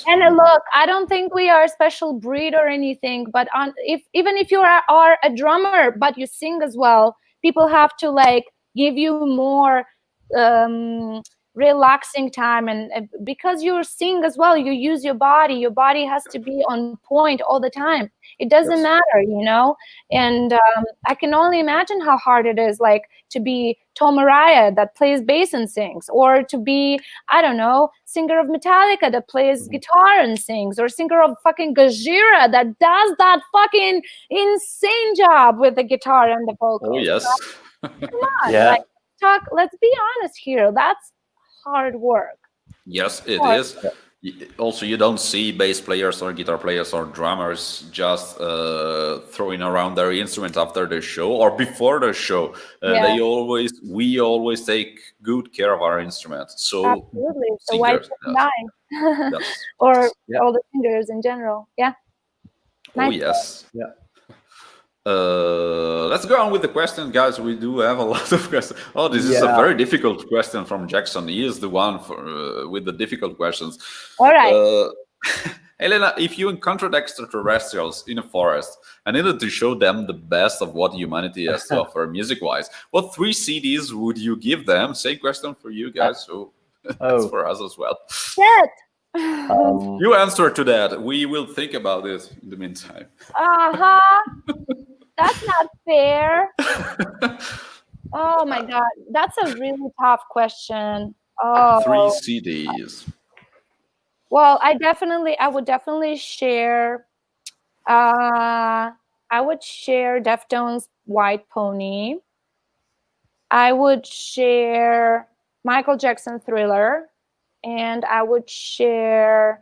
And look, I don't think we are a special breed or anything, but even if you are a drummer, but you sing as well, people have to like give you more relaxing time, and because you sing as well, you use your body has to be on point all the time. It doesn't matter, you know. And I can only imagine how hard it is, like to be Tom Araya that plays bass and sings, or to be, I don't know, singer of Metallica that plays guitar and sings, or singer of fucking Gojira that does that fucking insane job with the guitar and the vocals. Oh yes. Come on, let's be honest here. That's hard work. Yes, it is. Also, you don't see bass players or guitar players or drummers just throwing around their instrument after the show or before the show. We always take good care of our instrument. So absolutely. So why die? Or all the singers in general. Yeah. Oh yes. Yeah. Let's go on with the question, guys. We do have a lot of questions. Oh, this is a very difficult question from Jackson. He is the one with the difficult questions. All right. Elena, if you encountered extraterrestrials in a forest and needed to show them the best of what humanity has to offer music-wise, what 3 CDs would you give them? Same question for you guys. So that's for us as well. Shit. You answer to that. We will think about it in the meantime. That's not fair. Oh my god, that's a really tough question. 3 CDs. Well, I would definitely share. I would share Deftones' White Pony. I would share Michael Jackson Thriller, and I would share.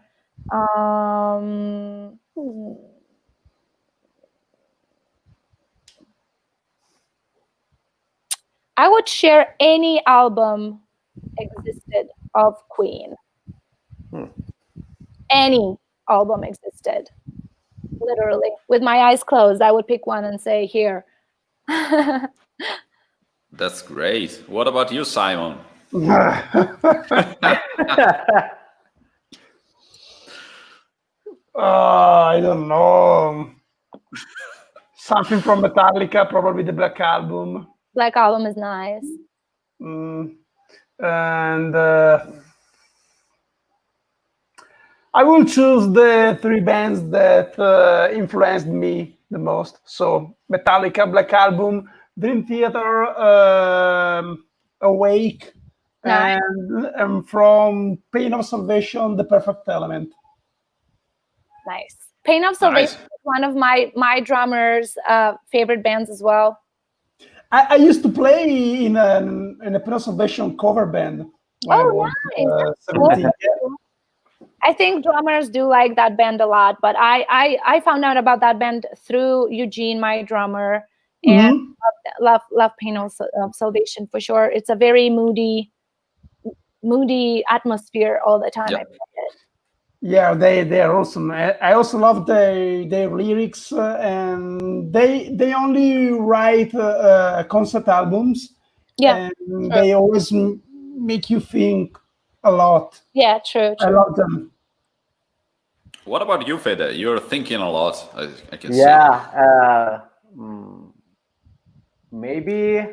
I would share any album existed of Queen. Any album existed. Literally. With my eyes closed, I would pick one and say, here. That's great. What about you, Simon? I don't know. Something from Metallica, probably the Black Album. Black Album is nice. And I will choose the 3 bands that influenced me the most. So Metallica, Black Album, Dream Theater, Awake, Nice. and from Pain of Salvation, The Perfect Element. Nice. Pain of Salvation is one of my drummer's favorite bands as well. I used to play in a Pain of Salvation cover band when I was nice. 17. I think drummers do like that band a lot, but I found out about that band through Eugene, my drummer, and love Pain of Salvation for sure. It's a very moody atmosphere all the time. Yeah. I play it. Yeah, they are awesome. I also love their lyrics, and they only write concept albums. Yeah, and they always make you think a lot. Yeah, true. I love them. What about you, Fede? You're thinking a lot, I can see. Yeah, maybe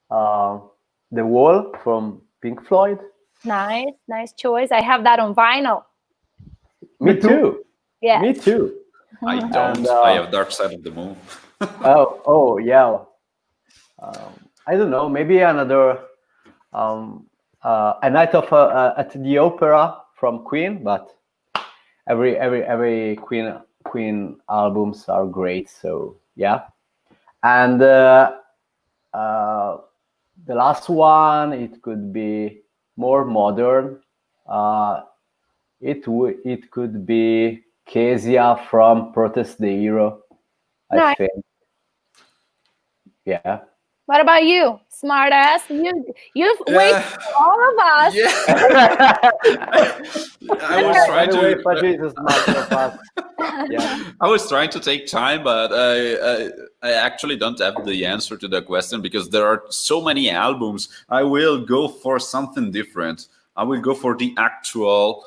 The Wall from Pink Floyd. Nice choice. I have that on vinyl. Me too. Yeah. Me too. I don't. And, I have Dark Side of the Moon. oh yeah. I don't know. Maybe another A Night of at the Opera from Queen, but every Queen albums are great. So yeah, and the last one, it could be more modern. It could be Kezia from Protest the Hero, I think. Yeah. What about you, smartass? You've waited for all of us. Yeah. I was trying I was trying to take time, but I actually don't have the answer to the question because there are so many albums. I will go for something different. I will go for the actual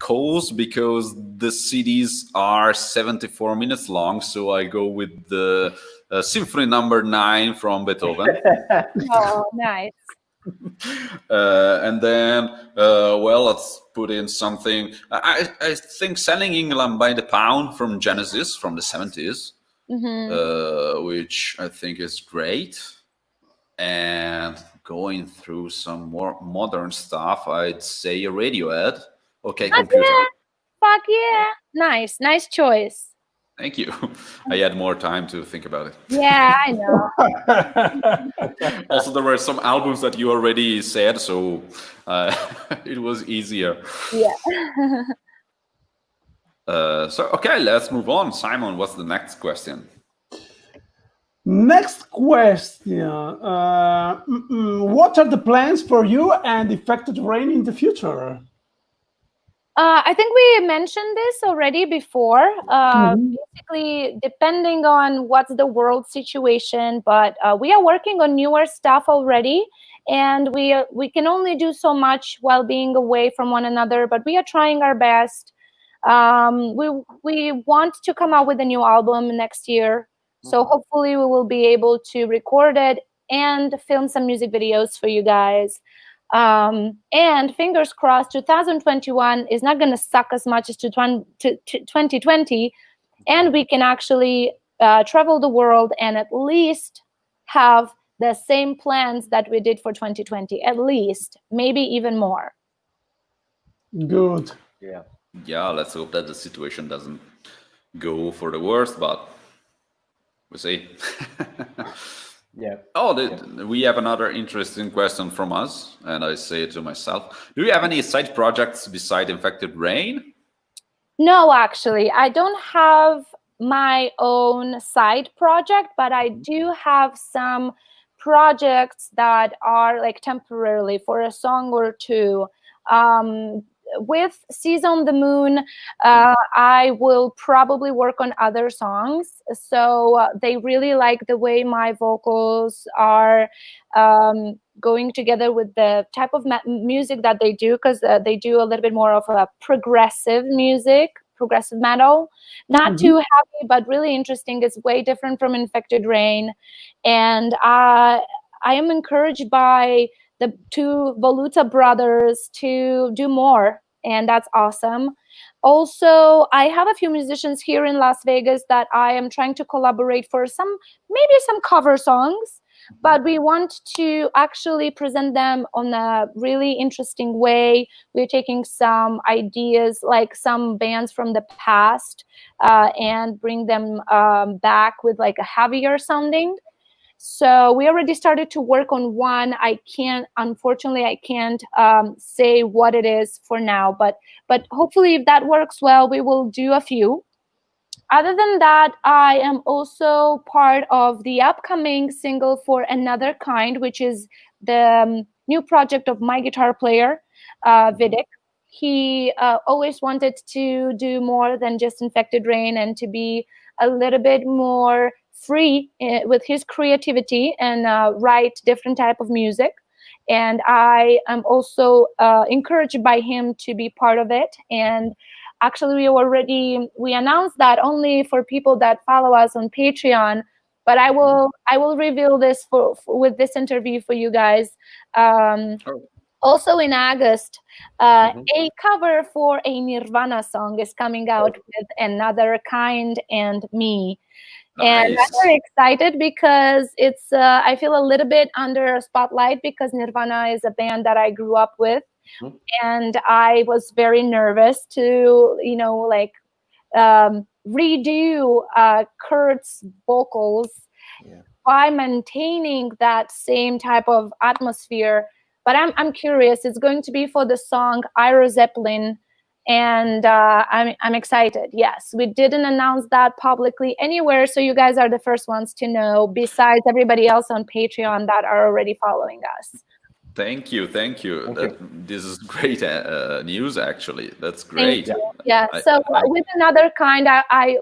calls because the CDs are 74 minutes long. So I go with the Symphony Number 9 from Beethoven. Oh, nice. And then, well, let's put in something. I think Selling England by the Pound from Genesis from the 70s, which I think is great. And going through some more modern stuff, I'd say Radiohead. Okay, Computer. Yeah. Fuck yeah. Nice choice. Thank you. I had more time to think about it. Yeah, I know. Also, there were some albums that you already said, so it was easier. Yeah. Okay, let's move on. Simon, what's the next question? Next question. What are the plans for you and Affected Rain in the future? I think we mentioned this already before. Basically, depending on what's the world situation, but we are working on newer stuff already, and we can only do so much while being away from one another. But we are trying our best. We want to come out with a new album next year, so hopefully we will be able to record it and film some music videos for you guys. And fingers crossed, 2021 is not going to suck as much as 2020, and we can actually travel the world and at least have the same plans that we did for 2020, at least, maybe even more. Good. Yeah, let's hope that the situation doesn't go for the worst, but we'll see. Yeah. Oh, we have another interesting question from us, and I say it to myself. Do you have any side projects beside Infected Rain? No, actually, I don't have my own side project, but I do have some projects that are like temporarily for a song or two. With Seas on the Moon, I will probably work on other songs. So they really like the way my vocals are going together with the type of music that they do, because they do a little bit more of a progressive music, progressive metal. Not too heavy, but really interesting. It's way different from Infected Rain. And I am encouraged by the two Voluta brothers to do more, and that's awesome. Also, I have a few musicians here in Las Vegas that I am trying to collaborate for maybe some cover songs. but we want to actually present them on a really interesting way. We're taking some ideas, like some bands from the past, and bring them back with like a heavier sounding. So we already started to work on one. Unfortunately, I can't say what it is for now, but hopefully if that works well, we will do a few. Other than that, I am also part of the upcoming single for Another Kind, which is the new project of my guitar player, Vidic. He always wanted to do more than just Infected Rain and to be a little bit more free with his creativity and write different type of music. And I am also encouraged by him to be part of it. And actually, we announced that only for people that follow us on Patreon. But I will reveal this with this interview for you guys. Also in August, a cover for a Nirvana song is coming out with Another Kind and me. And Nice. I'm very excited because it's I feel a little bit under a spotlight because Nirvana is a band that I grew up with. And I was very nervous to, redo Kurt's vocals by maintaining that same type of atmosphere. But I'm curious. It's going to be for the song Ira Zeppelin. And I'm excited. Yes, we didn't announce that publicly anywhere, so you guys are the first ones to know, besides everybody else on Patreon that are already following us. Thank you. This is great news, actually. That's great. Yeah. So with Another Kind,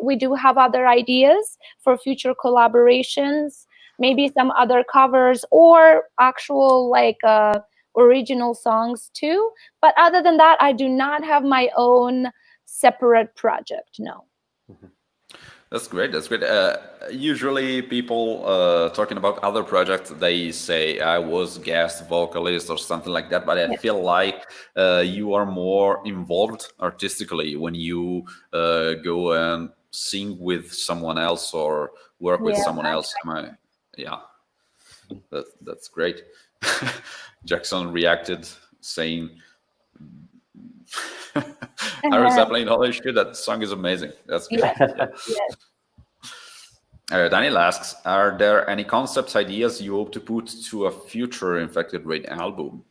we do have other ideas for future collaborations, maybe some other covers or actual original songs too. But other than that, I do not have my own separate project. No. That's great. Usually people talking about other projects, they say I was guest vocalist or something like that, but I feel like you are more involved artistically when you go and sing with someone else or work with someone else. That's great. Jackson reacted saying, Ira Zeppelin, holy shit, that song is amazing. That's great. Daniel asks, are there any concepts, ideas you hope to put to a future Infected Rain album?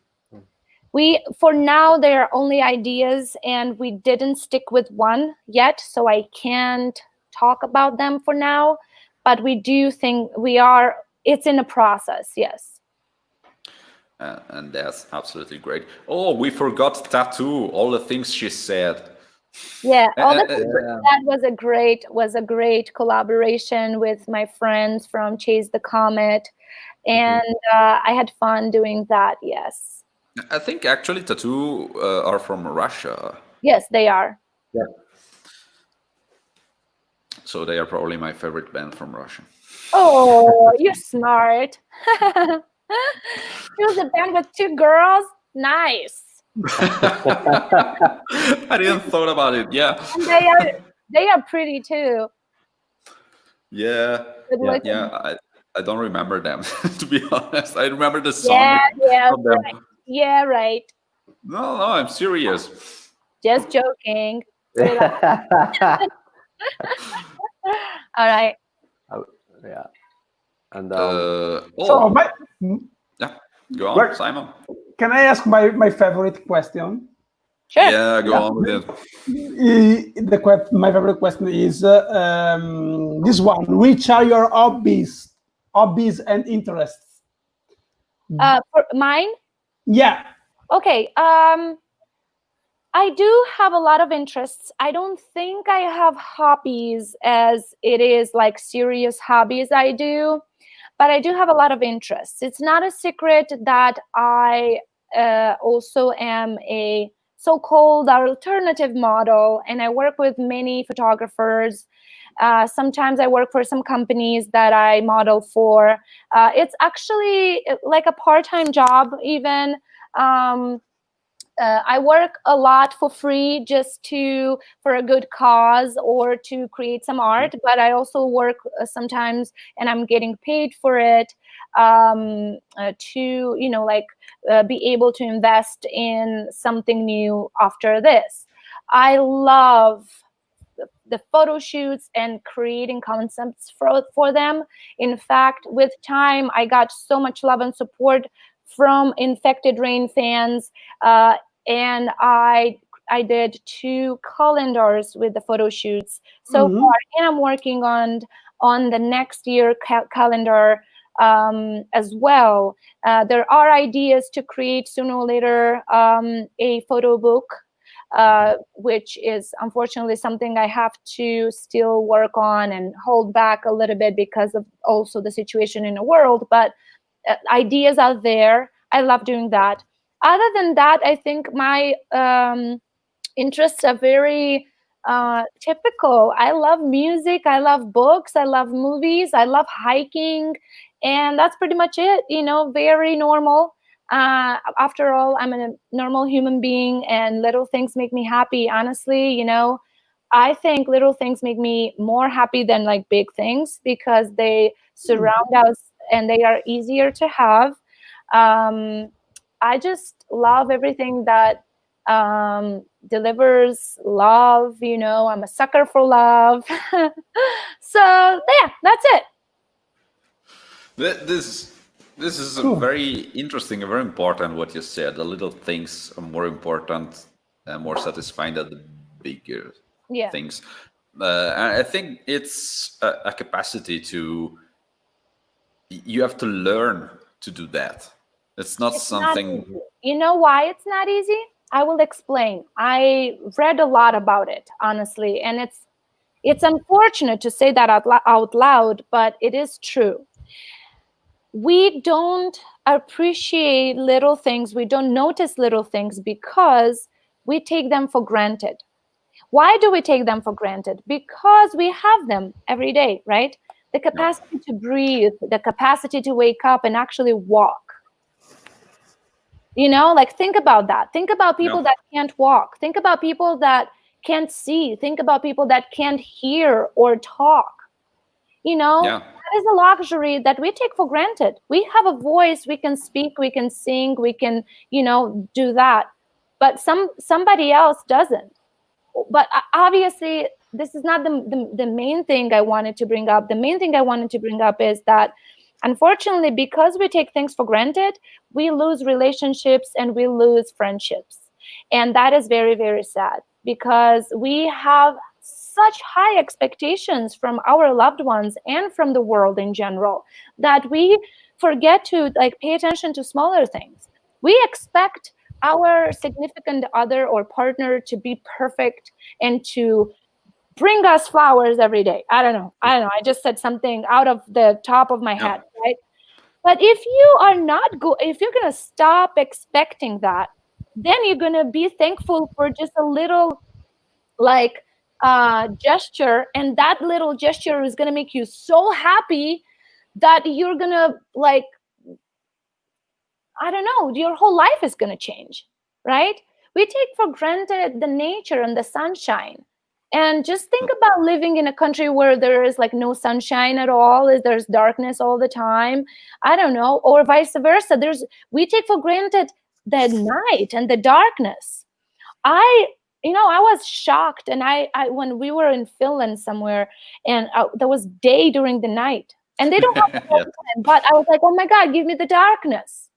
For now, they are only ideas, and we didn't stick with one yet, so I can't talk about them for now. But we do think it's in a process, yes. And that's absolutely great. Oh, we forgot Tattoo, all the things she said. Yeah, that was a great collaboration with my friends from Chase the Comet, and I had fun doing that. Yes, I think actually Tattoo are from Russia. Yes, they are. Yeah. So they are probably my favorite band from Russia. Oh, you're smart. She was a band with 2 girls. Nice. I didn't thought about it. Yeah. And they are pretty too. Yeah. I don't remember them, to be honest. I remember the song. Right. Yeah, right. No, I'm serious. Just joking. All right. Yeah. And so go on, Simon. Can I ask my favorite question? Sure. Yeah, go on with it. My favorite question is this one. Which are your hobbies and interests? For mine? Yeah. Okay. I do have a lot of interests. I don't think I have hobbies as it is like serious hobbies I do, but I do have a lot of interests. It's not a secret that I also am a so-called alternative model, and I work with many photographers. Sometimes I work for some companies that I model for. It's actually like a part-time job even. I work a lot for free just for a good cause or to create some art, but I also work sometimes and I'm getting paid for it. to, like be able to invest in something new after this. I love the photo shoots and creating concepts for them. In fact, with time, I got so much love and support from Infected Rain fans, and I did 2 calendars with the photo shoots so far, and I'm working on the next year calendar as well. There are ideas to create sooner or later a photo book, which is unfortunately something I have to still work on and hold back a little bit because of also the situation in the world. But ideas are there. I love doing that. Other than that, I think my interests are very typical. I love music. I love books. I love movies. I love hiking. And that's pretty much it, very normal. After all, I'm a normal human being, and little things make me happy. Honestly, I think little things make me more happy than like big things, because they surround us and they are easier to have. I just love everything that delivers love. I'm a sucker for love. So yeah, that's it. This is a very interesting and very important what you said. The little things are more important and more satisfying than the bigger things. And I think it's a capacity you have to learn to do that. It's not something. You know why it's not easy? I will explain. I read a lot about it, honestly, and it's unfortunate to say that out loud, but it is true. We don't appreciate little things. We don't notice little things because we take them for granted. Why do we take them for granted? Because we have them every day, right? The capacity to breathe, the capacity to wake up and actually walk. Think about that. Think about people that can't walk. Think about people that can't see. Think about people that can't hear or talk. That is a luxury that we take for granted. We have a voice, we can speak, we can sing, we can, do that. But somebody else doesn't. But obviously, this is not the main thing I wanted to bring up. The main thing I wanted to bring up is that, unfortunately, because we take things for granted, we lose relationships and we lose friendships. And that is very, very sad, because we have such high expectations from our loved ones and from the world in general that we forget to pay attention to smaller things. We expect our significant other or partner to be perfect and to bring us flowers every day. I don't know. I just said something out of the top of my head, right? But if you are if you're going to stop expecting that, then you're going to be thankful for just a little gesture, and that little gesture is going to make you so happy that you're going to I don't know, your whole life is going to change, right? We take for granted the nature and the sunshine. And just think about living in a country where there is no sunshine at all, there's darkness all the time. I don't know, or vice versa. We take for granted the night and the darkness. I was shocked, and I when we were in Finland somewhere, and there was day during the night, and they don't have time, but I was like, oh my God, give me the darkness.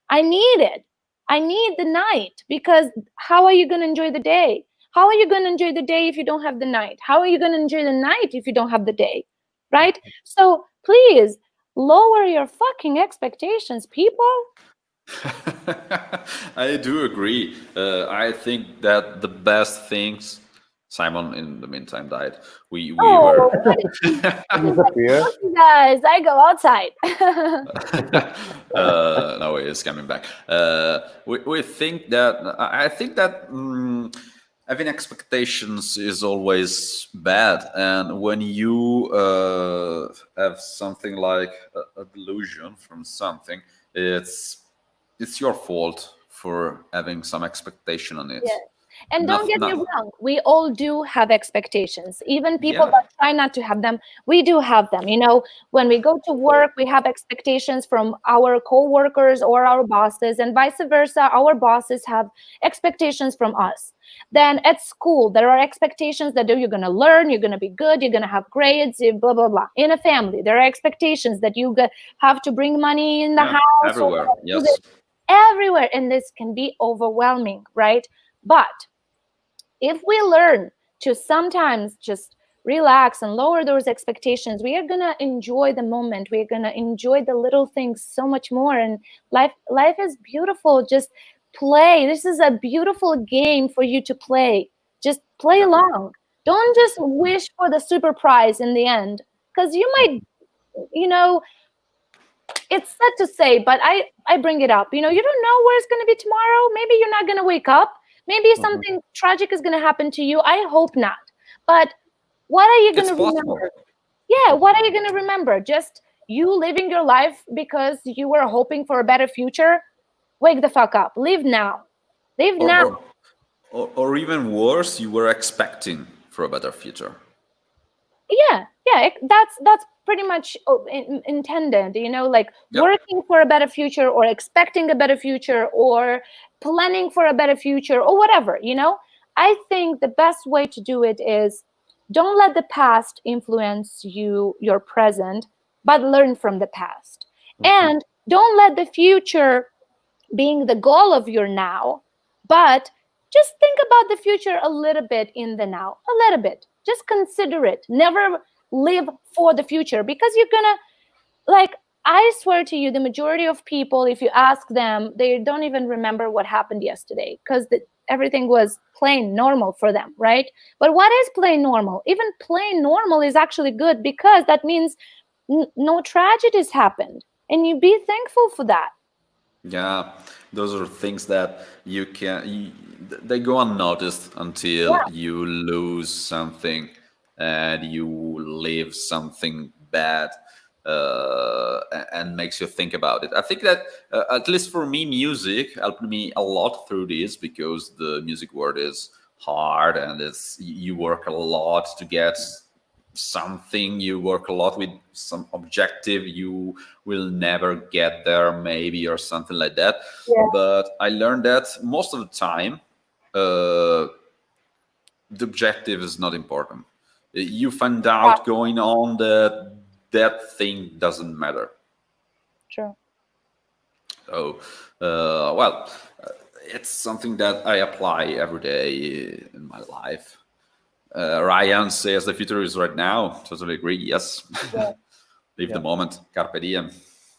I need it. I need the night, because how are you going to enjoy the day? How are you going to enjoy the day if you don't have the night? How are you going to enjoy the night if you don't have the day? Right? So please lower your fucking expectations, people. I do agree. I think that the best things. Simon, in the meantime, died. We were. Guys, I go outside. No, he is coming back. We think that. I think that having expectations is always bad, and when you have something like a delusion from something, it's your fault for having some expectation on it. Yes. And don't get me No. wrong, we all do have expectations. Even people Yeah. that try not to have them, we do have them. You know, when we go to work, we have expectations from our co-workers or our bosses, and vice versa. Our bosses have expectations from us. Then at school, there are expectations that you're going to learn, you're going to be good, you're going to have grades, blah, blah, blah. In a family, there are expectations that you have to bring money in the Yeah, house. everywhere. Or Yes. everywhere. And this can be overwhelming, right? But if we learn to sometimes just relax and lower those expectations, we are going to enjoy the moment. We're going to enjoy the little things so much more. And life is beautiful. Just play. This is a beautiful game for you to play. Just play along. Don't just wish for the super prize in the end, because you might, you know, it's sad to say, but I bring it up. You know, you don't know where it's going to be tomorrow. Maybe you're not going to wake up. Maybe something tragic is going to happen to you. I hope not. But what are you going to remember? Yeah, what are you going to remember? Just you living your life because you were hoping for a better future? Wake the fuck up. Live now. Live now. Or even worse, you were expecting for a better future. Yeah, that's pretty much intended, you know, like working for a better future, or expecting a better future, or planning for a better future, or whatever, you know. I think the best way to do it is, don't let the past influence your present, but learn from the past. And don't let the future being the goal of your now, but just think about the future a little bit in the now, a little bit. Just consider it. Never live for the future, because you're gonna, like, I swear to you, the majority of people, if you ask them, they don't even remember what happened yesterday, because everything was plain normal for them, right? But what is plain normal? Even plain normal is actually good, because that means no tragedies happened, and you be thankful for that. Yeah, those are things that they go unnoticed until you lose something and you live something bad, and makes you think about it. I think that, at least for me, music helped me a lot through this, because the music world is hard, and you work a lot to get something. You work a lot with some objective. You will never get there, maybe, or something like that. But I learned that most of the time, the objective is not important. You find out going on that thing doesn't matter. True. So, it's something that I apply every day in my life. Ryan says the future is right now. Totally agree. Yes. Live the moment. Carpe diem.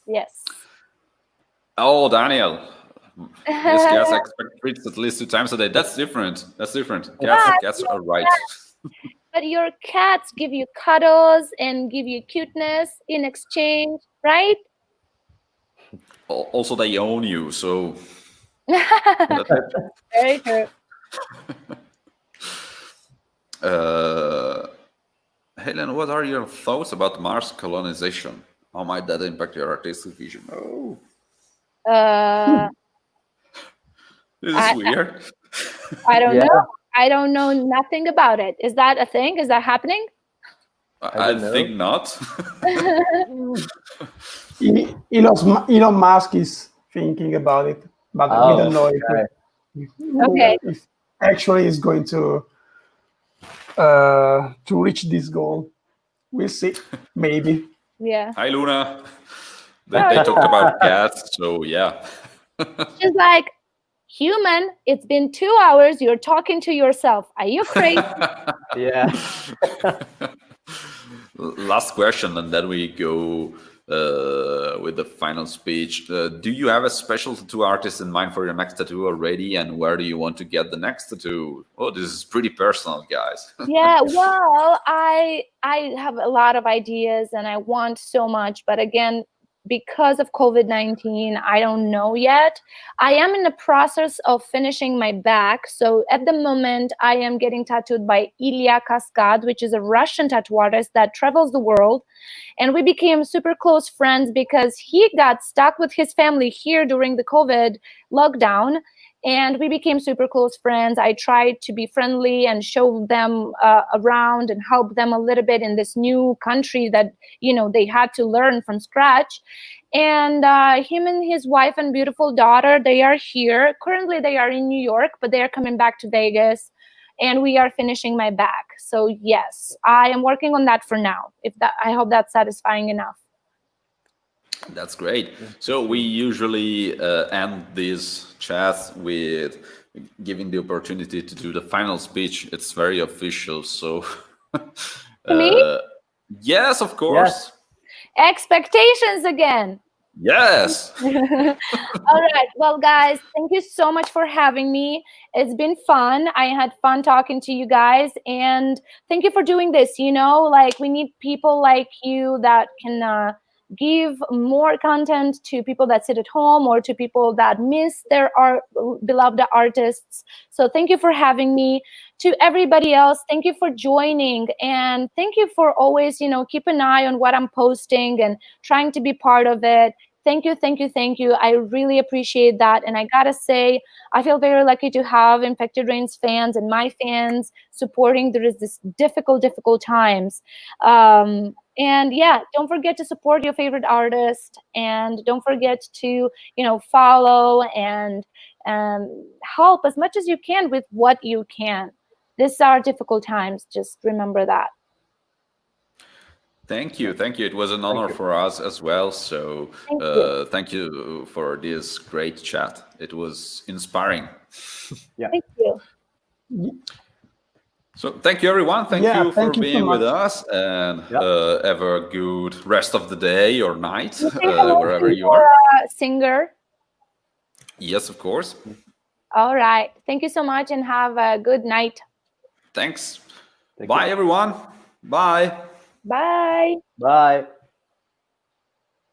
Yes. Oh, Daniel. This cats expect treats at least 2 times a day. That's different. Cats are right. But your cats give you cuddles and give you cuteness in exchange, right? Also, they own you, so. Very true. Helen, what are your thoughts about Mars colonization? How might that impact your artistic vision? This is weird. I don't know. I don't know nothing about it. Is that a thing? Is that happening? I think not. Elon Musk is thinking about it, but we don't know if actually is going to reach this goal. We'll see. Maybe. Yeah. Hi, Luna. They talked about cats, so yeah. She's like, human, it's been 2 hours. You're talking to yourself. Are you crazy? Yeah. Last question, and then we go with the final speech. Do you have a special tattoo artist in mind for your next tattoo already? And where do you want to get the next tattoo? Oh, this is pretty personal, guys. Yeah, well, I have a lot of ideas and I want so much. But again, because of COVID-19, I don't know yet. I am in the process of finishing my back. So at the moment, I am getting tattooed by Ilya Kaskad, which is a Russian tattoo artist that travels the world. And we became super close friends because he got stuck with his family here during the COVID lockdown. and we became super close friends. I tried to be friendly and show them around and help them a little bit in this new country that, they had to learn from scratch. And him and his wife and beautiful daughter, they are here. Currently, they are in New York, but they are coming back to Vegas, and we are finishing my back. So yes, I am working on that for now. I hope that's satisfying enough. That's great. So we usually end these chats with giving the opportunity to do the final speech. It's very official. So Me? Yes, of course. Yes. Expectations again. Yes. All right. Well, guys, thank you so much for having me. It's been fun. I had fun talking to you guys, and thank you for doing this. Like, we need people like you that can give more content to people that sit at home or to people that miss their beloved artists. So thank you for having me. To everybody else, thank you for joining, and thank you for always, keep an eye on what I'm posting and trying to be part of it. Thank you, thank you, thank you. I really appreciate that. And I gotta say, I feel very lucky to have Infected Rain's fans and my fans supporting during this difficult times. And yeah, don't forget to support your favorite artist, and don't forget to, follow and help as much as you can with what you can. These are difficult times. Just remember that. Thank you. It was an honor for us as well. So thank you for this great chat. It was inspiring. Yeah. Thank you. So thank you, everyone. Thank you for thank you so being with much. us, and Yeah. have a good rest of the day or night, Say hello wherever to you are. Singer. Yes, of course. All right. Thank you so much, and have a good night. Thanks. Thank Bye, you. everyone. Bye. Bye. Bye.